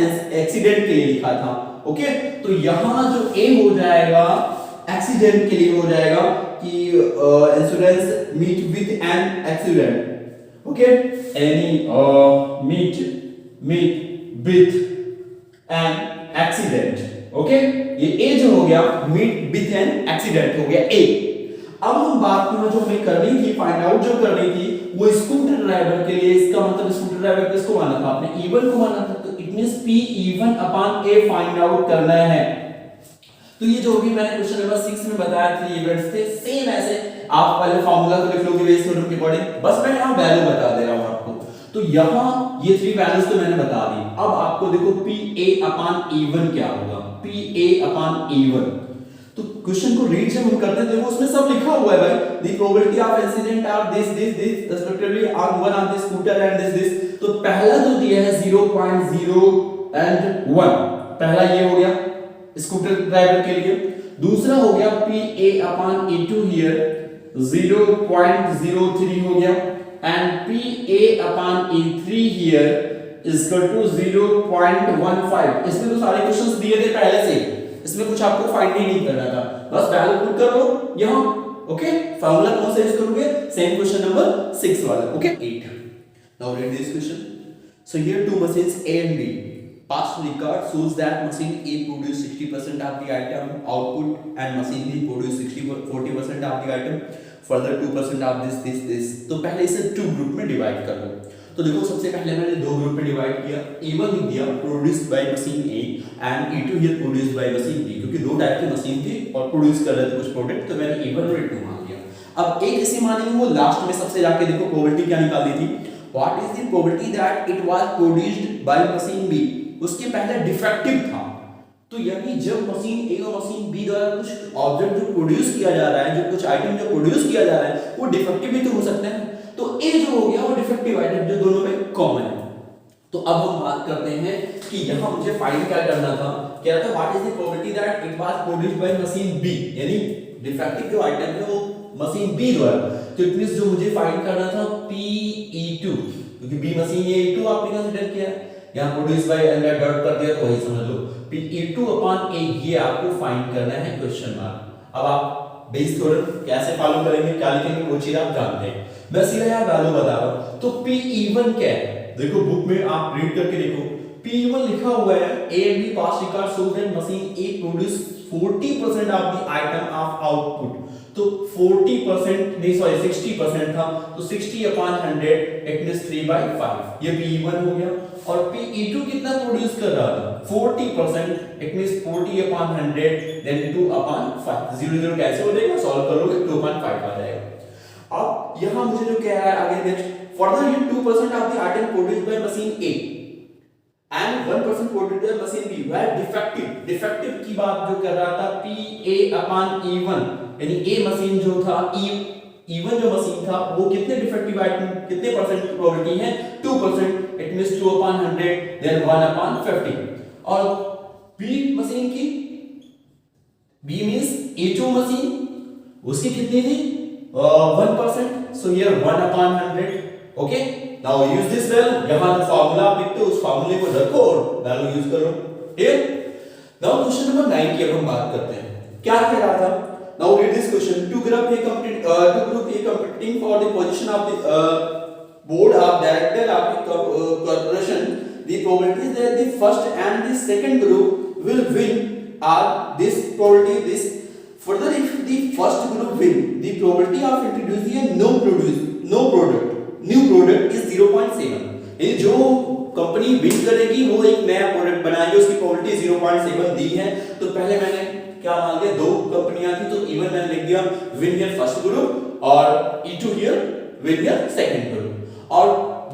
Speaker 1: एक्सीडेंट के लिए लिखा था। ओके, तो यहां जो ए हो जाएगा एक्सीडेंट के लिए हो जाएगा कि insurance meet with an accident. Okay, any meet with an accident. Okay, ये ए जो हो गया मीट विद एन एक्सीडेंट हो गया ए। अब हम बात में जो हमें करनी थी, फाइंड आउट जो करनी थी, वो स्कूटर ड्राइवर के लिए। इसका मतलब स्कूटर ड्राइवर किसको माना था आपने, E1 को माना था। तो it means Pe1 upon A find out करना है। तो ये जो भी मैंने क्वेश्चन नंबर 6 में बताया 3 इवेंट्स थे, सेम ऐसे आप पहले फार्मूला को लिख लोगे बेस थ्योरम के अकॉर्डिंग, बस मैं यहां वैल्यू बता दे रहा हूं आपको। तो यहां ये 3 वैल्यूज तो मैंने बता दी। अब आपको देखो Pa/E1 क्या होगा, Pa/E1। तो क्वेश्चन को रीड जब हम करते हैं देखो उसमें सब लिखा हुआ है भाई, the probability of incident are this respectively on one of the scooter and this. तो पहला जो दिया है 0.0 एंड 1, पहला ये हो गया स्कूटर ड्राइवर के लिए। दूसरा हो गया Pa/E2 हियर 0.03 हो गया and Pa/E3 here is equal to 0.15। इसमें तो सारे क्वेश्चंस दिए थे पहले से, इसमें कुछ आपको फाइंड ही नहीं करना था, बस वैल्यू पुट कर लो यहां। ओके, फार्मूला कौन सा यूज करोगे, सेम क्वेश्चन नंबर 6 वाला। Okay 8। Now read this question. So here two machines A and B. Past record shows that machine A produced 60% of the item output and machine B produced 40% of the item. Further 2% of this. तो पहले इसे टू ग्रुप में डिवाइड कर लो। तो देखो सबसे पहले मैंने दो ग्रुप में डिवाइड किया। A1 लिख दिया produced by machine A and A2 here produced by machine B, क्योंकि दो टाइप की मशीन थी और प्रोड्यूस कर रहे थे कुछ प्रोडक्ट, तो मैंने A1 और A2 मान लिया। अब एक इसे मानेंगे वो लास्ट में सबसे जाके देखो प्रोबेबिलिटी क्या निकालनी थी। What is the probability that it was produced by machine B? उसके पहले डिफेक्टिव था, तो यानी जब मशीन A और मशीन B द्वारा कुछ ऑब्जेक्ट जो प्रोड्यूस किया जा रहा है, जो कुछ आइटम जो प्रोड्यूस किया जा रहा है वो डिफेक्टिव भी तो हो सकते हैं। तो A जो हो गया वो डिफेक्टिव आइटम जो दोनों में कॉमन है। तो अब हम बात करते हैं कि यहाँ मुझे फाइंड क्या करना था, क्या था what is the probability that it was produced by machine B, यानी डिफेक्टिव जो आइटम है वो मशीन B द्वारा। तो इट मींस जो मुझे फाइंड करना था PE2, क्योंकि B मशीन ये E2 आपने कंसीडर किया, यहां प्रोड्यूस बाय अंडर डॉट कर दिया तो वही समझ लो PE2 अपॉन A, ये आपको फाइंड करना है क्वेश्चन मार्क। अब आप बेस थ्योरम कैसे फॉलो करेंगे, क्या लिखेंगे वो चीज आप जानते हैं, मैं सीधा यहां वैल्यू बता रहा हूं। तो PE1 क्या है, देखो बुक में आप रीड करके देखो, PE1 लिखा हुआ है A and B past record shows that machine A produced 40% of the item of output। तो 40% नहीं सॉरी 60% था, तो 60 upon 100 इट मींस 3/5, ये PE1 हो गया। और PE2 कितना प्रोड्यूस कर रहा था 40%, it means 40 upon 100 then 2 upon 5, 0 0 कैसे हो जाएगा, सॉल्व करोगे 2.5 आ जाएगा। अब यहां मुझे जो कह रहा है आगे नेक्स्ट, फर्दर ये 2% of the item produced by machine A and 1% produced by machine B वह डिफेक्टिव की बात जो कर रहा था PA upon E1, यानी A मशीन जो था E1 जो मशीन था वो कितने डिफेक्टिव आइटम कितने परसेंट की प्रोबेबिलिटी है 2%, it means 2 upon 100 then 1 upon 50। और B मशीन की B मींस A2 मशीन उसकी कितनी थी 1%, so here 1 upon 100। Okay, now use this value, यहां जो फार्मूला आप लिखते हो उस फार्मूले को रखो और वैल्यू यूज करो। ठीक, नाउ क्वेश्चन नंबर 9 की अब हम बात करते हैं, क्या कह रहा था। Now read this question. Two group A competing for the position of the board of director of the corporation. The probability that the first and the second group will win are this probability this. Further, if the first group win, the probability of introducing a new product is 0.7. यानी जो कंपनी विन करेगी वो एक नया प्रोडक्ट बनाएगी, उसकी प्रोबेबिलिटी 0.7 दी है। तो पहले मैंने क्या मान लिया, दो कंपनियां थी तो E1 मैंने लिख दिया विन हियर फर्स्ट ग्रुप और E2 here win here second group. और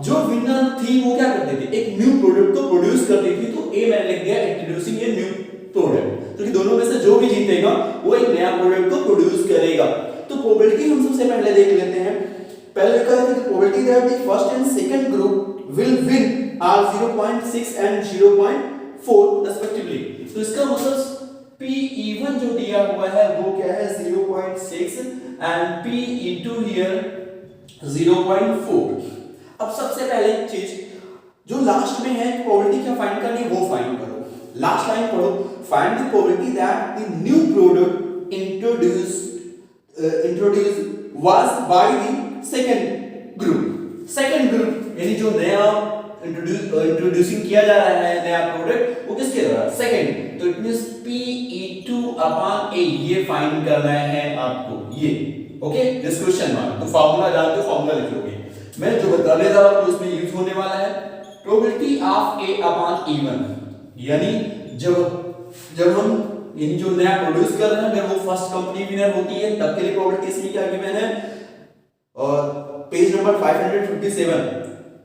Speaker 1: जो विनर थी वो क्या करती थी, एक न्यू प्रोडक्ट को प्रोड्यूस करती थी, तो A मैंने लिख दिया इंट्रोड्यूसिंग ए न्यू प्रोडक्ट, क्योंकि दोनों में से जो भी जीतेगा वो एक नया प्रोडक्ट को प्रोड्यूस करेगा। तो प्रोबेबिलिटी हम सबसे पहले देख लेते हैं। पहले कहा था कि probability that the first and second group will win are 0.6 and 0.4 respectively. तो इसका मतलब PE1 जो दिया हुआ है वो क्या है 0.6 एंड PE2 हियर 0.4। अब सबसे पहले चीज जो लास्ट में है प्रोबेबिलिटी क्या फाइंड करनी है वो फाइंड करो। लास्ट लाइन पढ़ो, find the probability that the new product introduce was by the second group यानी जो नया इंट्रोड्यूसिंग किया जा रहा है नया प्रोडक्ट वो किसके द्वारा सेकंड। तो it means PE2 upon A ये फाइंड करना है आपको ये। ओके, दिस क्वेश्चन मार्क, तो फार्मूला जानते हो फार्मूला लिख लोगे। मैं जो बताने जा रहा हूं उसमें यूज होने वाला है probability of A upon E1, यानी जब हम यानी जो नया प्रोड्यूस कर रहे हैं अगर वो फर्स्ट कंपनी विनर होती है तब के लिए प्रोबेबिलिटी इसमें क्या गिवन है, और पेज नंबर 557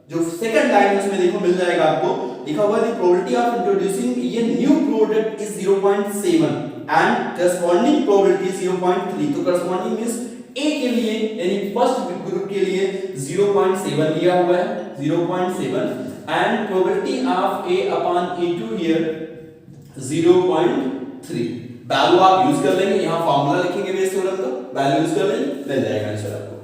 Speaker 1: जो सेकंड लाइन उसमें देखो मिल जाएगा आपको, लिखा हुआ है द प्रोबेबिलिटी ऑफ इंट्रोड्यूसिंग ये new product is 0.7 and corresponding probability 0.3। तो करस्पॉन्डिंग मींस A के लिए यानी फर्स्ट ग्रुप के लिए 0.7 लिया हुआ है 0.7 and probability of A upon E2 here 0.3। Value आप यूज कर लेंगे, यहां फार्मूला लिखेंगे बेस थ्योरम का, वैल्यू यूज कर लेंगे, मिल जाएगा आंसर आपको।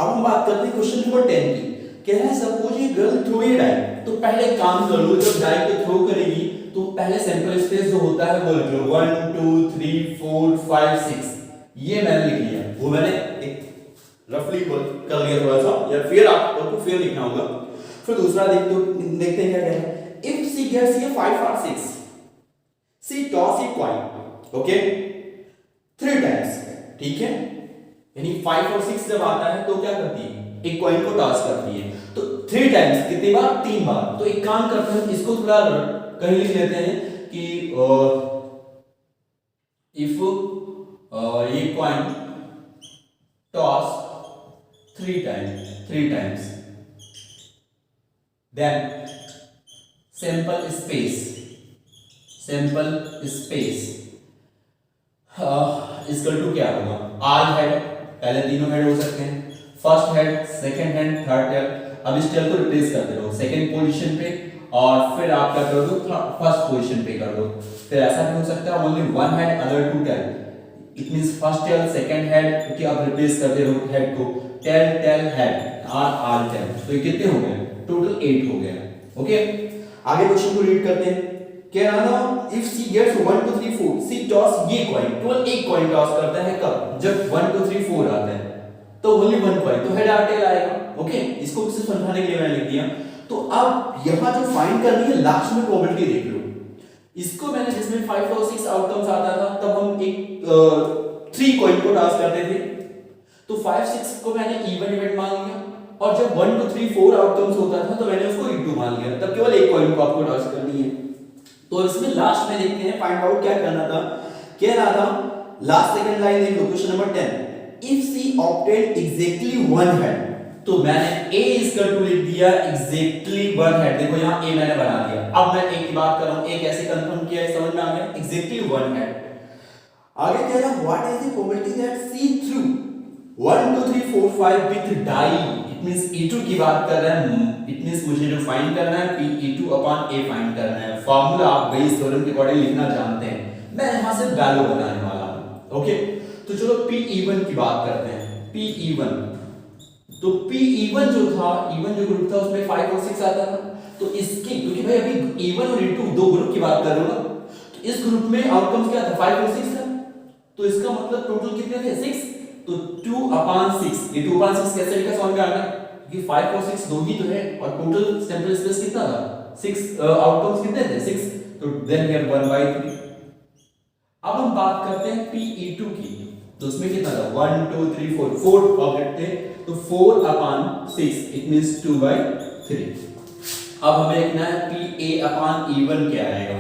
Speaker 1: अब हम बात करते हैं क्वेश्चन नंबर 10 की। कह रहा है सपोज ये गर्ल थ्रो ए डाई, तो पहले काम कर लो, जब डाई को थ्रो करेगी तो पहले सैंपल स्पेस जो होता है वो लिख लो 1 2 3 4 5 6, ये मैंने लिख लिया, वो मैंने एक रफली कर लिया थोड़ा सा, या फिर आपको फिर लिखना होगा। फिर दूसरा देखते हैं क्या कह रहा है, इफ सी गेट्स ये 5 और 6 सी toss a coin, okay 3 times, ठीक है, यानी 5 और 6 जब आता है तो क्या करती है, एक कॉइन को टॉस करती है, तो 3 टाइम्स कितनी बार, 3 बार। तो एक काम करते हैं, इसको थोड़ा कहीं लिख लेते हैं कि इफ ये coin toss 3 times then sample space equal to क्या होगा, आर हेड, पहले तीनों हेड हो सकते हैं, first head, second head, third head. अब इस टेल को रिप्लेस करते रहो सेकंड पोजीशन पे, और फिर आप क्या कर दो, फर्स्ट पोजीशन पे कर दो। फिर ऐसा भी हो सकता है only one head other two tail, it means first tail second head, क्योंकि आप रिप्लेस करते रहो हेड को, टेल हेड, आर टेल, तो ये कितने हो गए, टोटल 8 हो गए। ओके, आगे क्वेश्चन को रीड करते हैं। कह रहा था if she gets 1 2 3 4 she toss ये कॉइन, केवल एक कॉइन टॉस करता है, कब, जब 1 2 3 4 आता है, तो ओनली वन कॉइन, तो हेड आर टेल आएगा। ओके, इसको सिर्फ समझाने के लिए मैंने लिख दिया। तो अब यहां जो फाइंड करनी है लास्ट में प्रोबेबिलिटी देख लो, इसको मैंने जिसमें 5 और 6 आउटकम्स आता था तब हम एक 3 कॉइन को टॉस करते थे, तो 5 6 को मैंने इवन इवेंट मान लिया, और जब 1 2 3 4 आउटकम्स होता था तो मैंने उसको इनटू मान लिया, तब केवल एक कॉइन को आपको टॉस करनी है। तो इसमें लास्ट में देखते हैं फाइंड आउट क्या करना था। कह रहा था लास्ट सेकंड लाइन देखो, question number 10, if she obtain exactly one head, तो मैंने a इक्वल टू लिख दिया एग्जैक्टली वन हेड, देखो यहां a मैंने बना दिया। अब मैं a की बात कर रहा हूं, a कैसे कंफर्म किया है समझ में आ गया, एग्जैक्टली वन हेड। आगे कह रहा what is the probability that she throw 1 2 3 4 5 with die, it means e2 की बात कर रहे हैं, इट मींस मुझे जो फाइंड करना है pe2 अपॉन a फाइंड करना है। फार्मूला आप बेस थ्योरम के अकॉर्डिंग लिखना जानते हैं, मैं यहां से वैल्यू बताने वाला हूं। ओके, तो चलो pe1 की बात करते हैं। pe1, तो pe1 जो था, e1 जो ग्रुप था उसमें 5 और 6 आता था, तो इसके, क्योंकि भाई अभी e1 और e2 दो ग्रुप की बात कर रहे हो ना, तो इस ग्रुप में आउटकम्स क्या था, 5 और 6 था, तो इसका मतलब टोटल कितने थे, 6, तो 2/6, ये 2/6 कैसे लिखा समझ में आ गया, कि 5 और 6 दो ही तो है, और टोटल सैंपल स्पेस कितना था, 6, आउटकम्स कितने थे, 6, तो देन हियर 1/3। अब हम बात करते हैं pe2 की, तो उसमें कितना था, 1 2 3 4 ऑब्जेक्ट थे, तो 4/6 इट मींस 2/3। अब हमें लिखना है pa/e1 क्या आएगा,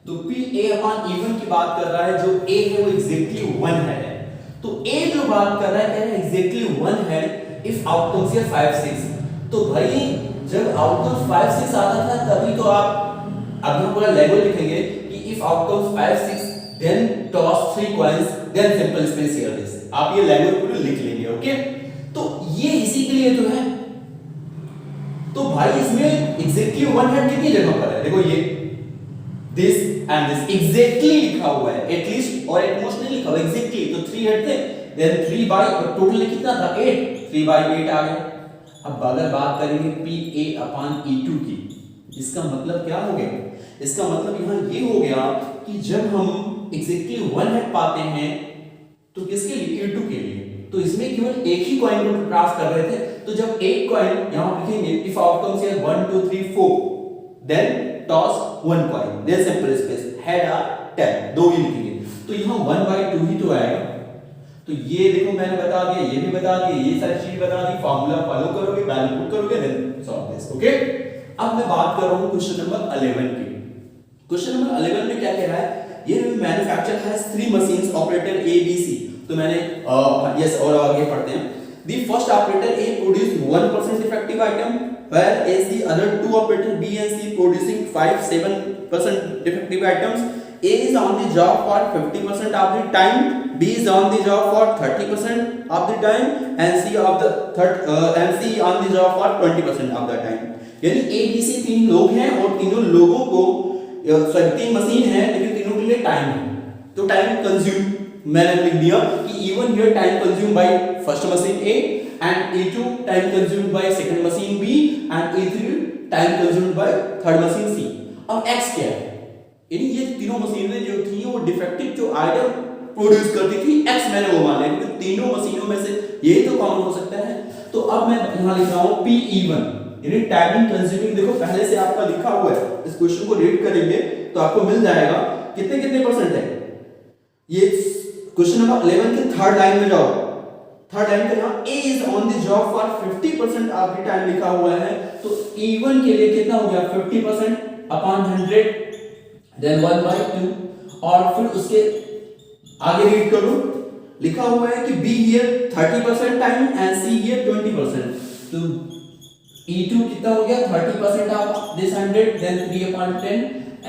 Speaker 1: तो pa/e1 की बात कर रहा है, जो a है वो एग्जैक्टली 1 है, तो a जो बात कर रहा है, कह रहा है एग्जैक्टली 1 है इफ आउटकम्स हियर 5 6, तो भाई जब आउटकम्स 5 6 आता था तभी तो आप अब हम पूरा लेवल लिखेंगे कि if outcomes 5 6 then toss 3 coins then simple space here this, आप ये लेवल पूरा लिख लेंगे। ओके, तो ये इसी के लिए तो है, तो भाई इसमें एग्जैक्टली 1 हेड कितनी जगह पर है, देखो ये दिस एंड दिस एग्जैक्टली लिखा हुआ है, एटलीस्ट और एटमोस्ट नहीं लिखा हुआ, एग्जैक्टली, तो 3 हेड थे, देन 3 बाय, और टोटल कितना था 8, 3/8 आ गया। अब अगर बात करेंगे pa/e2 की, इसका मतलब क्या हो गया, इसका मतलब यहां ये हो गया कि जब हम एग्जैक्टली 1 हेड पाते हैं तो किसके लिए, e2 के लिए, तो इसमें केवल एक ही कॉइन को टॉस कर रहे थे, तो जब एक कॉइन यहां लिखेंगे if outcomes here 1 2 3 4 then toss 1 coin then simple space head or tail, दो ही लिखेंगे, तो यहां 1/2 ही तो आएगा। तो ये देखो मैंने बता दिया, ये भी बता दिया, ये सारी चीज बता दी, फार्मूला फॉलो करोगे, वैल्यू पुट करोगे, देन सॉल्व दिस। ओके, अब मैं बात कर रहा हूं क्वेश्चन नंबर 11 की। क्वेश्चन नंबर 11 में क्या कह रहा है, ये manufacture has 3 machines operator A B C, तो मैंने यस और आगे पढ़ते हैं। The first operator A produce 1% defective item, where as the other two operators B and C producing 5-7% defective items. A is on the job for 50% of the time, B is on the job for 30% of the time, and C on the job for 20% of the time. यानी A B C 3 लोग हैं और तीनों लोगों को 3 मशीन है, लेकिन तीनों के लिए टाइम है, तो टाइम कंज्यूम मैंने लिख दिया कि even here time consumed by first machine A and A2 time consumed by second machine B and A3 time consumed by third machine C। अब X क्या है? यानी ये तीनों मशीनें जो थी वो डिफेक्टिव जो आइटम प्रोड्यूस करती थी X मैंने वो मान लिया क्योंकि तीनों मशीनों में से यही तो कॉमन हो सकता है। तो अब मैं यहाँ लिख रहा हूँ PE1 यानी टाइमिंग कंज्यूमिंग। देखो पहले से आपका लिखा हुआ है, इस क्वेश्चन को रीड करेंगे तो आपको मिल जाएगा कितने कितने परसेंट है। ये क्वेश्चन नंबर 11 की थर्ड लाइन में जाओ, थर्ड लाइन का यहाँ A is on the job for 50% of the time लिखा हुआ है, तो E1 के लिए कितना हो गया 50% अपॉन 100 देन 1/2 और फिर उसके आगे रीड करो लिखा हुआ है कि B here 30% time and C here 20%। तो E2 कितना हो गया 30% of this 100 then 3/10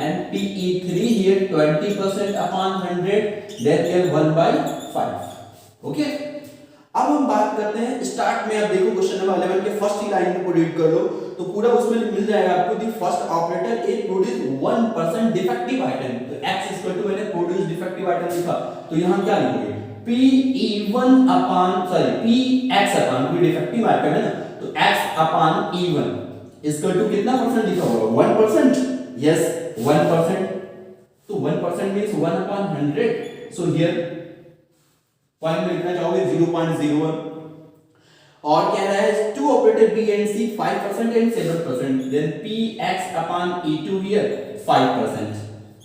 Speaker 1: and PE3 here 20% upon 100 then here 1/5। Okay, अब हम बात करते हैं स्टार्ट में। अब देखो क्वेश्चन नंबर 11 के फर्स्ट ही लाइन को रीड कर लो तो पूरा उसमें मिल जाएगा आपको the first operator is produce 1% defective item. तो x इक्वल टू मैंने प्रोड्यूस डिफेक्टिव आइटम लिखा तो यहां क्या लिखोगे PE1 अपॉन PX अपॉन कोई डिफेक्टिव आइटम है ना, तो x upon E1 equal to कितना परसेंट लिखा होगा 1%। यस 1%, तो 1% means 1 upon 100। So here point में लिखना चाहोगे 0.01 और कह रहा है two operator B and C 5% and 7%, then PX upon E2 here 5%,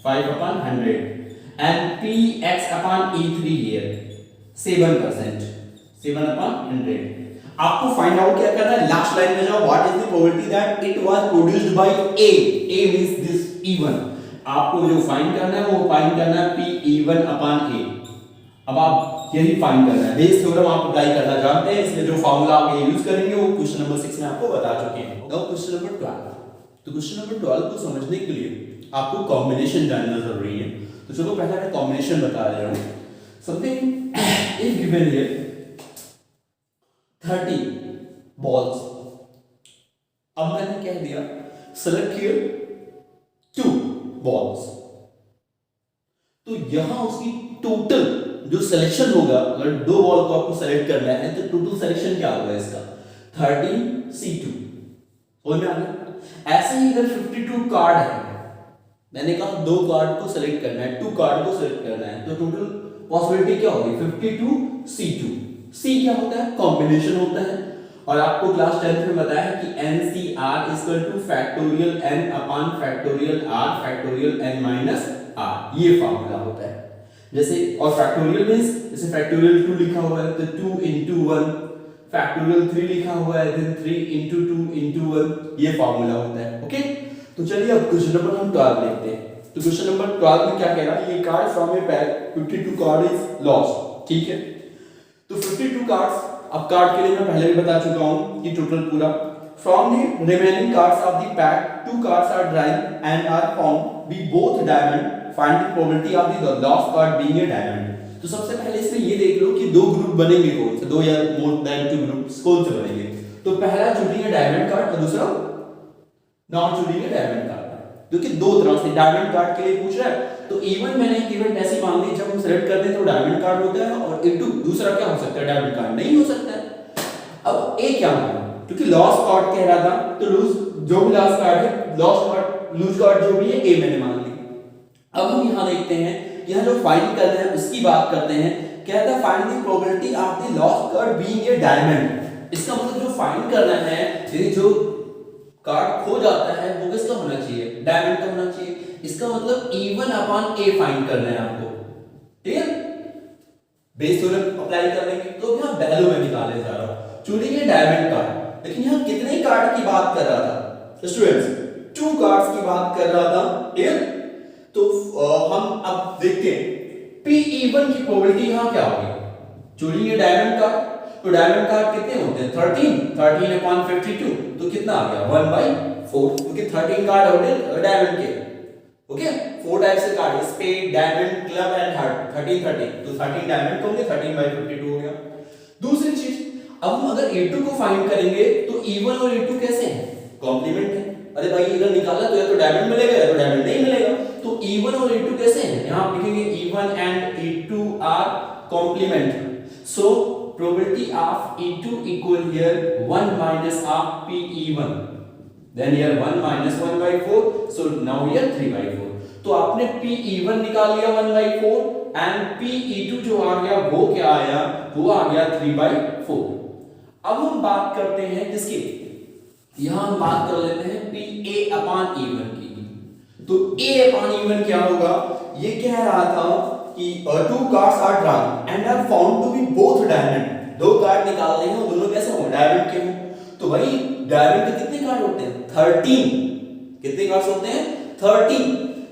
Speaker 1: 5 upon 100 and PX upon E3 here 7%, 7 upon 100। आपको फाइंड आउट क्या करना है, लास्ट लाइन में जाओ what is the probability that it was produced by A means this E1। आपको जो फाइंड करना है वो फाइंड करना है PE1 upon A। अब आप यही फाइंड करना है, बेस थ्योरम आप अप्लाई करना जानते हैं, इसलिए जो फार्मूला आप ये यूज करेंगे वो क्वेश्चन नंबर 6 में आपको बता चुके हैं। अब क्वेश्चन नंबर 12, तो क्वेश्चन नंबर 12 को समझने के लिए आपको कॉम्बिनेशन जानना जरूरी है। तो चलो पहले मैं कॉम्बिनेशन बता दे रहा हूं। Something is given here 30 balls. अब मैंने कह दिया सेलेक्ट हियर 2 बॉल्स, तो यहां उसकी टोटल जो सिलेक्शन होगा, अगर 2 बॉल को आपको सेलेक्ट करना है तो टोटल सिलेक्शन क्या होगा इसका 13C2। समझ में आ गया। ऐसे ही अगर 52 कार्ड है, मैंने कहा 2 कार्ड को सेलेक्ट करना है, 2 कार्ड को सेलेक्ट करना है, तो टोटल पॉसिबिलिटी क्या होगी 52C2। C क्या होता है कॉम्बिनेशन होता है, और आपको क्लास 10th में बताया है कि NCR equal two factorial n upon factorial r factorial n minus r, ये फार्मूला होता है। जैसे और फैक्टोरियल मींस जैसे फैक्टोरियल 2 लिखा हुआ है तो 2 into 1, फैक्टोरियल 3 लिखा हुआ है then 3 into 2 into 1, ये फार्मूला होता है। ओके, तो चलिए अब क्वेश्चन नंबर हम 12 देखते हैं। तो क्वेश्चन नंबर 12 में क्या कह रहा है, ये card from A pack 52 card is lost. ठीक है, तो 52 कार्ड्स, अब कार्ड के लिए मैं पहले भी बता चुका हूं कि टोटल पूरा from the remaining cards of the pack 2 cards are drawing and are found be both diamond, find the probability of the lost card being a diamond. तो सबसे पहले इसमें ये देख लो कि 2 ग्रुप बनेंगे कौन से, 2 या मोर देन 2 ग्रुप्स कौन से बनेंगे। तो पहला चुनेंगे डायमंड कार्ड और दूसरा नॉन चुनेंगे डायमंड कार्ड, क्योंकि 2 तरह से डायमंड कार्ड के लिए पूछ रहा है। तो E1 मैंने एक इवेंट ऐसी मान ली, जब हम सेलेक्ट करते हैं तो डायमंड कार्ड होता है, और E2 दूसरा क्या हो सकता है डायमंड कार्ड नहीं हो सकता है। अब A क्या माना, क्योंकि लॉस्ट कार्ड कह रहा था तो लूज जो भी लास्ट कार्ड है, लॉस्ट कार्ड लूज कार्ड जो भी है A मैंने मान ली। अब हम यहां देखते हैं, यहां जो फाइंड करते हैं उसकी बात करते हैं। कहता है find the probability of the lost card being a diamond. इसका मतलब जो फाइंड करना है, यानी जो कार्ड खो जाता है वो किसका होना चाहिए डायमंड का होना चाहिए। इसका मतलब E1 अपॉन A फाइंड करना है आपको। ठीक है, बेस थ्योरम अप्लाई कर लेंगे। तो यहां वैल्यू में निकाले जा रहा हूं, चुनेंगे डायमंड कार्ड, लेकिन यहां कितने कार्ड की बात कर रहा था स्टूडेंट्स, 2 कार्ड्स की बात कर रहा था। ठीक है, तो हम अब देखते हैं PE1 की प्रोबेबिलिटी यहां क्या होगी, चुनेंगे डायमंड कार्ड, तो डायमंड कार्ड कितने होते हैं 13 अपॉन 52, तो कितना आ गया 1/4, क्योंकि 13 कार्ड होते हैं डायमंड के। ओके, 4 टाइप से card, spade, diamond, club and heart, 13 तो 13 डायमंड होंगे, 13/52 हो गया। दूसरी चीज, अब हम अगर A2 को फाइंड करेंगे तो E1 और A2 कैसे हैं कॉम्प्लीमेंट है। अरे भाई इधर निकाला तो या तो डायमंड मिलेगा या तो डायमंड नहीं मिलेगा। तो E1 और A2 कैसे हैं, यहां आप लिखेंगे E1 and A2 are complement. So probability of E2 equal here 1 minus of PE1, then here 1 minus 1 by 4, so now here 3 by 4. तो आपने PE1 निकाल लिया 1 by 4 एंड PE2 जो आ गया वो क्या आया, वो आ गया 3 by 4. अब हम बात करते हैं किसकी, यहां हम बात कर लेते हैं PA upon E1 की. तो A upon E1 क्या होगा, ये कह रहा था कि two cards are drawn and are found to be both diamond. दो कार्ड निकालने हैं, दोनों कैसे होंगे, डायमंड के हों. तो भाई डायमंड के कितने कार्ड होते हैं, 13. कितने कार्ड्स होते हैं, 13.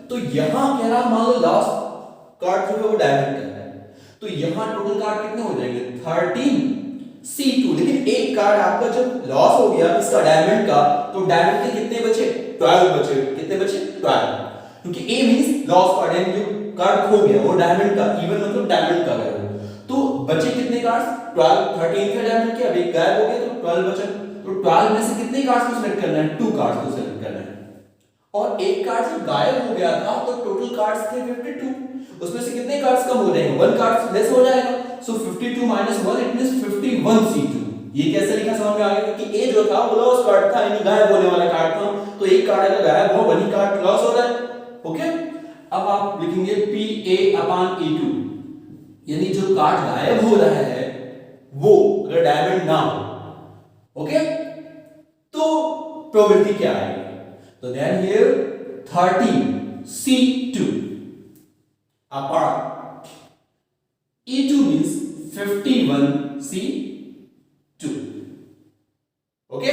Speaker 1: तो यहां कह रहा मान लो लास्ट कार्ड जो है वो डायमंड का है, तो यहां टोटल कार्ड कितने हो जाएंगे, 13C2. लेकिन एक कार्ड आपका जब लॉस हो गया इसका डायमंड का, तो डायमंड के कितने बचे, 12 बचे. कितने बचे, 12. क्योंकि A मींस लॉस कार्ड है, जो कार्ड खो गया वो डायमंड का, इवन मतलब डायमंड का है. तो बचे कितने कार्ड्स, 12. 13 के डायमंड के, अब एक गायब हो गया तो 12 बचे. तो 12 में से कितने कार्ड्स को सिलेक्ट करना है, 2 कार्ड्स को सिलेक्ट करना है. और एक कार्ड जब गायब हो गया था तो टोटल कार्ड्स थे 52. उसमें से कितने कार्ड्स कम हो जाएंगे, 1 कार्ड लेस हो जाएगा. सो 52 minus 1 इट मींस 51C2. ये कैसे लिखा समझ में आ गया, क्योंकि A जो था वो लॉस कार्ड था, यानी गायब होने वाला कार्ड था. तो एक कार्ड अगर गायब हो, वही कार्ड लॉस हो रहा है. ओके, अब आप लिखेंगे PA upon E2, यानी जो कार्ड गायब हो रहा है वो अगर डायमंड ना हो, ओके, तो प्रोबेबिलिटी क्या आएगी. तो then here 13C2 upon E2 means 51C2. Okay,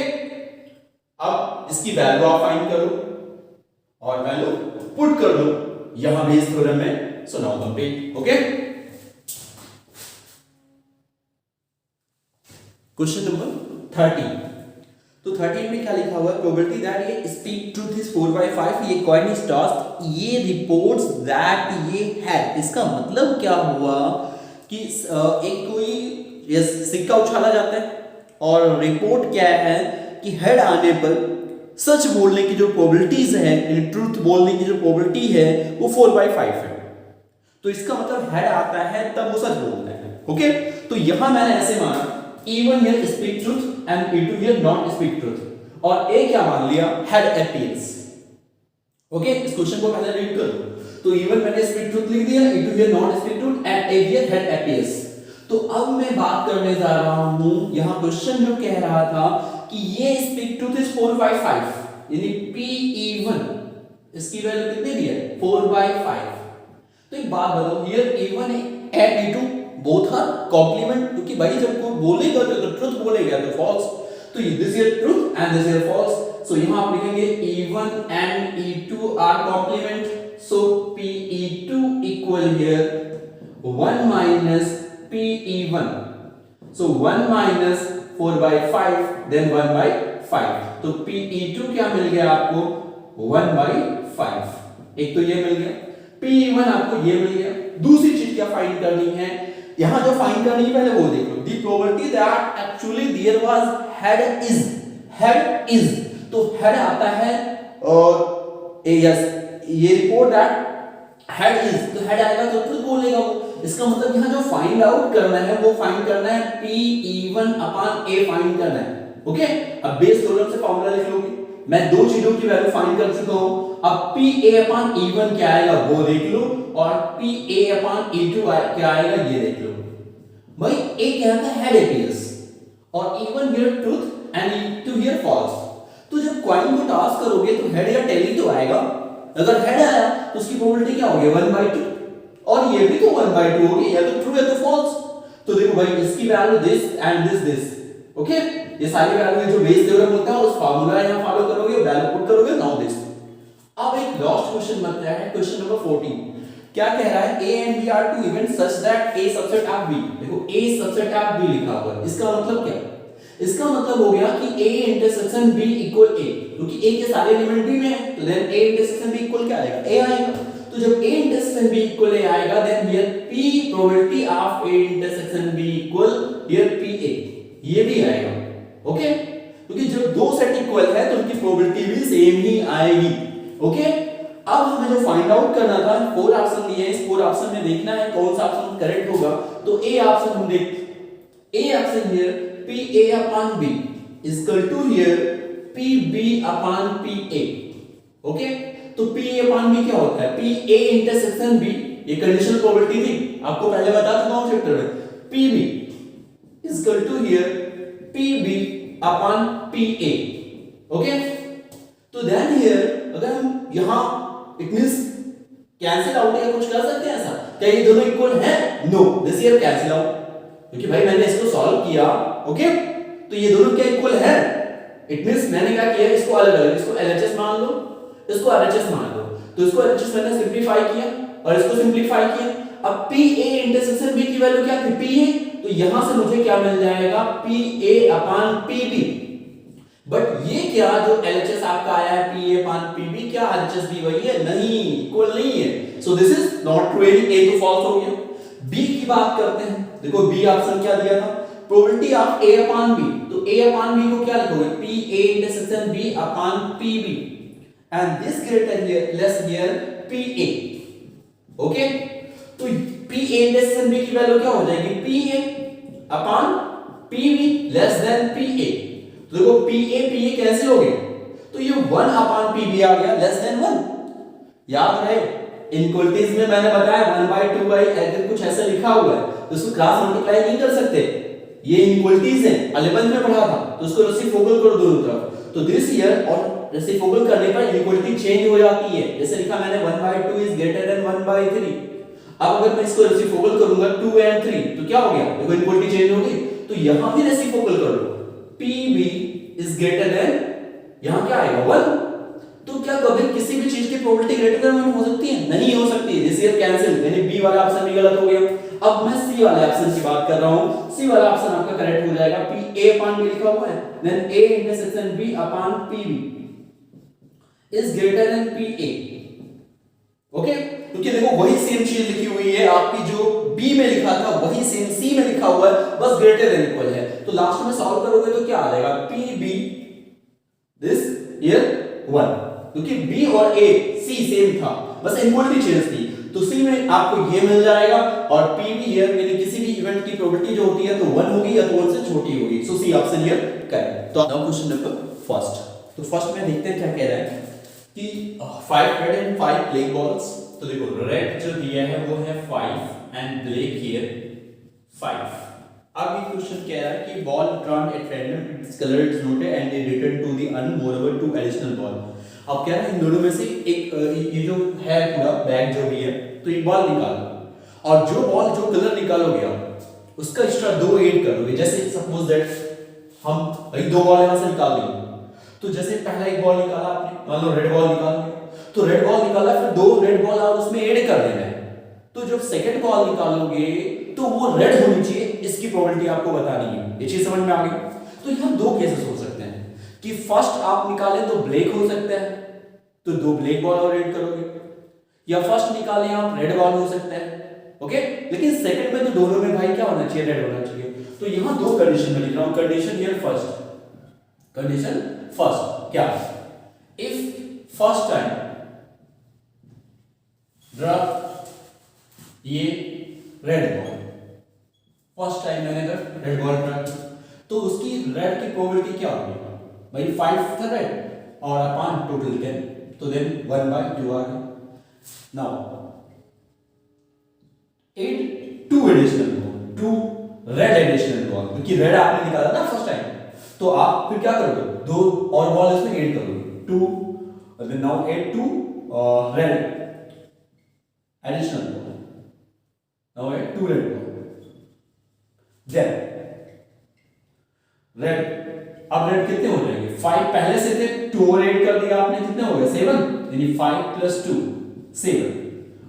Speaker 1: अब इसकी वैल्यू आप फाइंड करो और वैल्यू पुट कर दो यहां बेस थ्योरम में. So now complete. Okay, question number 13. तो 13 में क्या लिखा हुआ है, प्रोबेबिलिटी दैट ये स्पीक ट्रूथ इज 4/5, ये कॉइन इज टॉस्ड, ये रिपोर्ट्स दैट ये हेड. इसका मतलब क्या हुआ कि एक कोई सिक्का उछाला जाता है और रिपोर्ट क्या है कि हेड आने पर सच बोलने की जो प्रोबेबिलिटीज है, यानी ट्रूथ बोलने की जो प्रोबेबिलिटी है वो 4/5 है. तो इसका मतलब हेड आता है तब वो सच बोलता है. ओके, तो यहां मैंने ऐसे माना E1 here speak truth and E2 here not speak truth, और A क्या मान लिया, head appears. ओके, इस क्वेश्चन को पहले रीड कर लो. तो E1 मैंने speak truth लिख दिया, E2 here not speak truth and A here head appears. तो अब मैं बात करने जा रहा हूं, यहां क्वेश्चन जो कह रहा था कि ये speak truth is 4/5, यानी PE1 इसकी वैल्यू कितनी दी है, 4/5. तो एक बात बताओ, here E1 and E2 both are complement, क्योंकि भाई जब कोई बोलेगा तो ट्रुथ बोलेगा तो फॉल्स. तो this is truth and this is false. So यहां आप लिखेंगे E1 and E2 are complement. So PE2 equal here 1 minus PE1. So 1 minus 4/5 then 1/5. तो PE2 क्या मिल गया आपको, 1/5. एक तो ये मिल गया, PE1 आपको ये मिल गया. दूसरी चीज क्या फाइंड करनी है, यहां जो फाइंड करनी है पहले वो देख लो. The probability that actually there was head is. तो हेड आता है और यस, ये रिपोर्ट दैट हेड इज, तो हेड आएगा तो ट्रुथ बोलेगा वो. इसका मतलब यहां जो फाइंड आउट करना है वो फाइंड करना है PE1 upon A फाइंड करना है. ओके, अब बेस थ्योरम से फार्मूला लिख लोगे. मैं दो चीजों की वैल्यू फाइंड कर चुका हूं. अब PA upon E1 क्या आएगा वो देख लो, और PA upon E2 क्या आएगा ये देख लो. भाई A क्या था, हेड appears, और E1 here truth and E2 here false. तो जब कॉइन को टॉस करोगे तो हेड या टेल ही तो आएगा. अगर हेड आया तो उसकी प्रोबेबिलिटी क्या होगी, 1/2, और ये भी तो 1/2 होगी, या तो ट्रू या तो फॉल्स. तो देखो भाई इसकी value this and this. Okay, ये सारी वैल्यू जो बेस थ्योरम होता है उस फार्मूला यहां फॉलो करोगे, वैल्यू पुट करोगे. Now this. अब एक लास्ट क्वेश्चन बनता है, क्वेश्चन नंबर 14. क्या कह रहा है, A and B are two events such that A subset of B. देखो A subset of B लिखा हुआ है, इसका मतलब क्या, इसका मतलब हो गया कि A intersection B equal A, क्योंकि A के सारे एलिमेंट B में है, तो then A intersection B equal क्या आएगा, A आएगा. तो जब A intersection B equal A आएगा, then here P probability of A intersection B equal here PA, ये भी आएगा. ओके, क्योंकि जब दो सेट इक्वल है तो उनकी प्रोबेबिलिटी भी सेम ही आएगी. ओके, अब हमें जो फाइंड आउट करना था, 4 ऑप्शन लिए हैं, इस 4 ऑप्शन में देखना है कौन सा ऑप्शन करेक्ट होगा. तो ए ऑप्शन हम देख A option here PA upon B is equal to here PB upon PA. Okay, तो PA upon B क्या होता है? PA इंटरसेक्शन B, ये कंडीशनल प्रोबेबिलिटी थी, आपको पहले बता चुका हूं चैप्टर में. PB is equal to here PB upon PA. Okay, तो देन हियर अगर हम यहां इट मींस कैंसिल आउट या कुछ कर सकते हैं ऐसा? क्या ये दोनों इक्वल है? No, this here cancel out, क्योंकि भाई मैंने इसको सॉल्व किया. ओके, तो ये दोनों क्या इक्वल है? इट मींस मैंने क्या किया, इसको अलग अलग, इसको LHS मान लो, इसको RHS मान लो. तो इसको RHS मैंने सिंपलीफाई किया और इसको सिंपलीफाई किया. अब PA इंटरसेक्शन B की वैल्यू क्या थी? PA. तो यहां से मुझे क्या मिल जाएगा? PA upon PB. बट ये क्या जो LHS आपका आया है PA अपॉन PB, क्या RHS भी वही है? नहीं, इक्वल नहीं है. So this is not true. A तो फॉल्स हो गया. B की बात करते हैं. देखो B ऑप्शन क्या दिया था? Probability of A upon B. तो A अपॉन B को क्या लिखोगे? PA intersection B upon PB and this greater here less here PA. Okay, तो PA इंटरसेक्शन B की वैल्यू क्या हो जाएगी? PA upon PB less than PA. तो देखो PA कैंसिल हो गए, तो ये 1 अपॉन PB आ गया लेस देन 1. याद रहे इनइक्वालिटीज में मैंने बताया 1/2 अगर कुछ ऐसा लिखा हुआ है तो उसको क्रॉस मल्टीप्लाई नहीं कर सकते. ये इनइक्वालिटीज है, 11th में पढ़ा था, तो उसको रेसिप्रोकल करो दोनों तरफ. तो दिस हियर और रेसिप्रोकल करने पर इनइक्वालिटी चेंज हो जाती है. जैसे लिखा मैंने 1/2 इज ग्रेटर देन 1/3. अब अगर मैं इसको रेसिप्रोकल करूंगा 2 and 3 तो क्या हो गया? देखो इनइक्वालिटी चेंज हो गई. तो यहां भी रेसिप्रोकल कर लो, PB is greater than, यहां क्या आएगा? 1. तो क्या कभी किसी भी चीज की प्रोबेबिलिटी ग्रेटर देन 1 हो सकती है? नहीं हो सकती. दिस इज कैंसिल, यानी बी वाला ऑप्शन भी गलत हो गया. अब मैं सी वाले ऑप्शन की बात कर रहा हूं. सी वाला ऑप्शन आपका करेक्ट हो जाएगा. PA upon B लिखा हुआ है, then A intersection B upon PB is greater than PA. ओके, क्योंकि देखो वही सेम चीज लिखी हुई है आपकी, जो बी में लिखा था वही सेम सी में लिखा हुआ है, बस ग्रेटर देन इक्वल है. तो लास्ट में सॉल्व करोगे तो क्या आ जाएगा? PB दिस हियर 1, क्योंकि बी और ए सी सेम था, बस इक्वलिटी चेंज थी. तो सी में आपको ये मिल जाएगा और PB हियर यानी किसी भी इवेंट की प्रोबेबिलिटी जो होती है तो 1 होगी या तो 1 से छोटी होगी. सो सी ऑप्शन हियर करेक्ट. तो नाउ क्वेश्चन नंबर फर्स्ट. तो फर्स्ट में देखते हैं क्या कह रहा है कि 5 रेड एंड 5 ब्लैक बॉल्स. तो देखो रेड जो दिया है वो है 5 एंड ब्लैक हियर 5. अब ये क्वेश्चन कह रहा है कि ball turn at random, its colour is noted and they return to the unmovable 2 additional ball. अब क्या है इन दोनों में से एक ये जो है पूरा बैग जो भी है, तो एक बॉल निकालो और जो बॉल जो कलर निकालोगे आप उसका एक्स्ट्रा 2 ऐड करोगे. जैसे सपोज दैट हम भाई 2 बॉल यहां से निकाल लेंगे. तो जैसे पहला एक बॉल निकाला आपने, मान लो रेड बॉल निकाल लिया, तो रेड बॉल निकाला, फिर 2 रेड बॉल आप उसमें ऐड कर देना है. तो जब सेकंड बॉल निकालोगे तो वो रेड होनी चाहिए, इसकी प्रोबेबिलिटी आपको बतानी है. ये चीज समझ में आ गई? तो यहां 2 केसेस हो सकते हैं कि फर्स्ट आप निकालें तो ब्लैक हो सकता है, तो 2 ब्लैक बॉल और ऐड करोगे, या फर्स्ट निकालें आप रेड बॉल हो सकता है. ओके, लेकिन सेकंड में तो दोनों में भाई क्या होना चाहिए? रेड होना चाहिए. तो यहां 2 कंडीशन में लिख रहा हूं. Condition here first, condition first क्या? इफ फर्स्ट टाइम ड्रा ये रेड बॉल, फर्स्ट टाइम मैंने अगर रेड बॉल ड्रा की तो उसकी रेड की प्रोबेबिलिटी क्या होगी? भाई 5 था रेड और अपॉन टोटल 10, तो देन 1/2 आ गया. Now 8 2 additional ball, 2 red additional ball, क्योंकि रेड आपने निकाला ना फर्स्ट टाइम, तो आप फिर क्या करोगे? 2 और बॉल इसमें ऐड करोगे, 2 और then now 8 2 red additional ball. Now add 2 red ball. Then red, अब रेड कितने हो जाएंगे? 5 पहले से थे, 2 और ऐड कर दिया आपने, कितने हो गए? 7, यानी 5 + 2 7.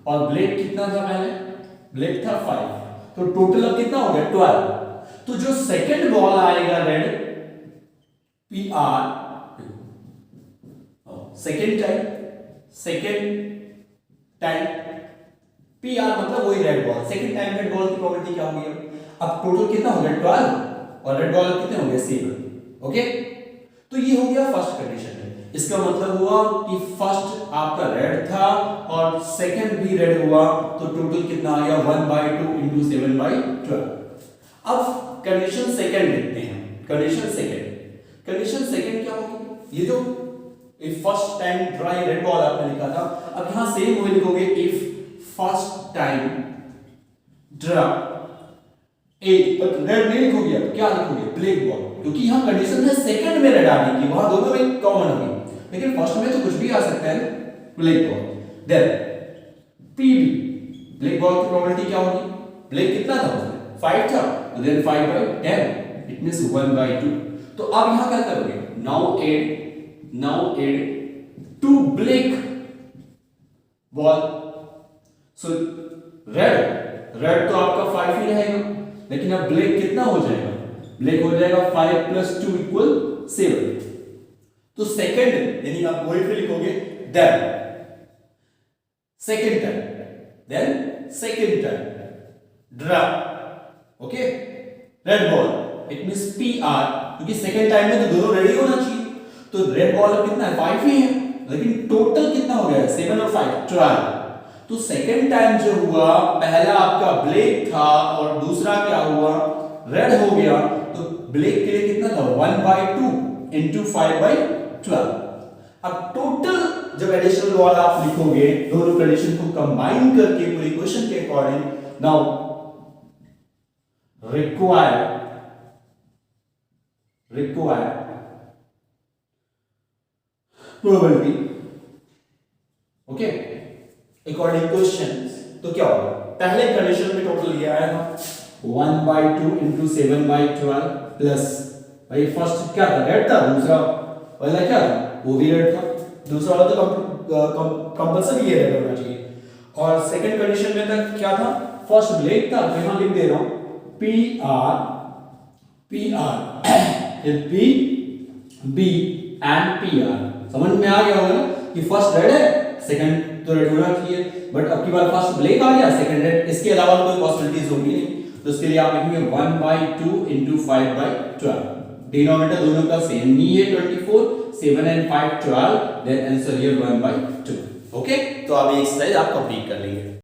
Speaker 1: और ब्लैक कितना था पहले? ब्लैक था 5, तो टोटल अब कितना हो गया? 12. तो जो सेकंड बॉल आएगा red PR, second time PR मतलब वही red ball, second time red ball की प्रोबेबिलिटी क्या होगी? अब टोटल कितना हो गया? 12 और रेड बॉल कितने हो गए? 7. ओके, तो ये हो गया फर्स्ट कंडीशन. इसका मतलब हुआ कि फर्स्ट आपका रेड था और सेकंड भी रेड हुआ, तो टोटल कितना आ गया? 1/2 × 7/12. अब कंडीशन सेकंड लिखते हैं। कंडीशन सेकंड क्या होगी? ये जो first time dry red ball आपने लिखा था, अब यहां सेम वही लिखोगे, if first time draw a, पर रेड नहीं लिखोगे, अब क्या लिखोगे? ब्लैक बॉल, क्योंकि यहां कंडीशन है सेकंड में रेड आने की, वहां दोनों में कॉमन होगी, लेकिन फर्स्ट में तो कुछ भी आ सकता है, black ball. Then PB, black ball की प्रोबेबिलिटी क्या होगी? ब्लैक कितना था उसमें? 5 था, तो देन 5/10, इट मींस 1/2। तो अब यहां क्या करोगे? Now add 2 black ball. So red तो आपका 5 ही रहेगा, लेकिन अब ब्लैक कितना हो जाएगा? ब्लैक हो जाएगा 5 + 2 = 7। तो सेकंड यानी आप वही पे लिखोगे then second time draw, okay, red ball, it means PR, क्योंकि सेकंड टाइम में तो दोनों रेडी होना चाहिए, तो रेड बॉल अब कितना है? 5 ही है, लेकिन टोटल कितना हो गया? 7 और 5 12। तो सेकंड टाइम जो हुआ, पहला आपका ब्लैक था और दूसरा क्या हुआ? रेड हो गया, तो ब्लैक के लिए कितना था? 1/2 × 5/12। अब टोटल जब एडिशनल बॉल आप लिखोगे, दोनों कंडीशन को कंबाइन करके पूरी क्वेश्चन के according, now require probability, okay, according question, तो क्या होगा? पहले कंडीशन में टोटल ये आया था 1/2 × 7/12 प्लस, भाई फर्स्ट क्या था? रेड था, दूसरा वाला क्या था? वो भी रेड था, दूसरा वाला तो कंपल्सरी ये रेड होना चाहिए। और सेकंड कंडीशन में था क्या था? फर्स्ट ब्लैक था, तो यहां लिख दे रहा हूं PR P B and PR। समझ में आ गया होगा ना कि फर्स्ट रेड है, सेकंड तो रेड होना चाहिए, बट अब की बार फर्स्ट ब्लैक आ गया, सेकंड रेड, इसके अलावा कोई पॉसिबिलिटीज होगी नहीं, तो इसके लिए आप लिखेंगे 1/2 × 5/12। डिनोमिनेटर दोनों का सेम ही है 24, 7 and 5 12, then answer here 1/2। Okay, तो आप ये एक्सरसाइज आप कंप्लीट कर लेंगे।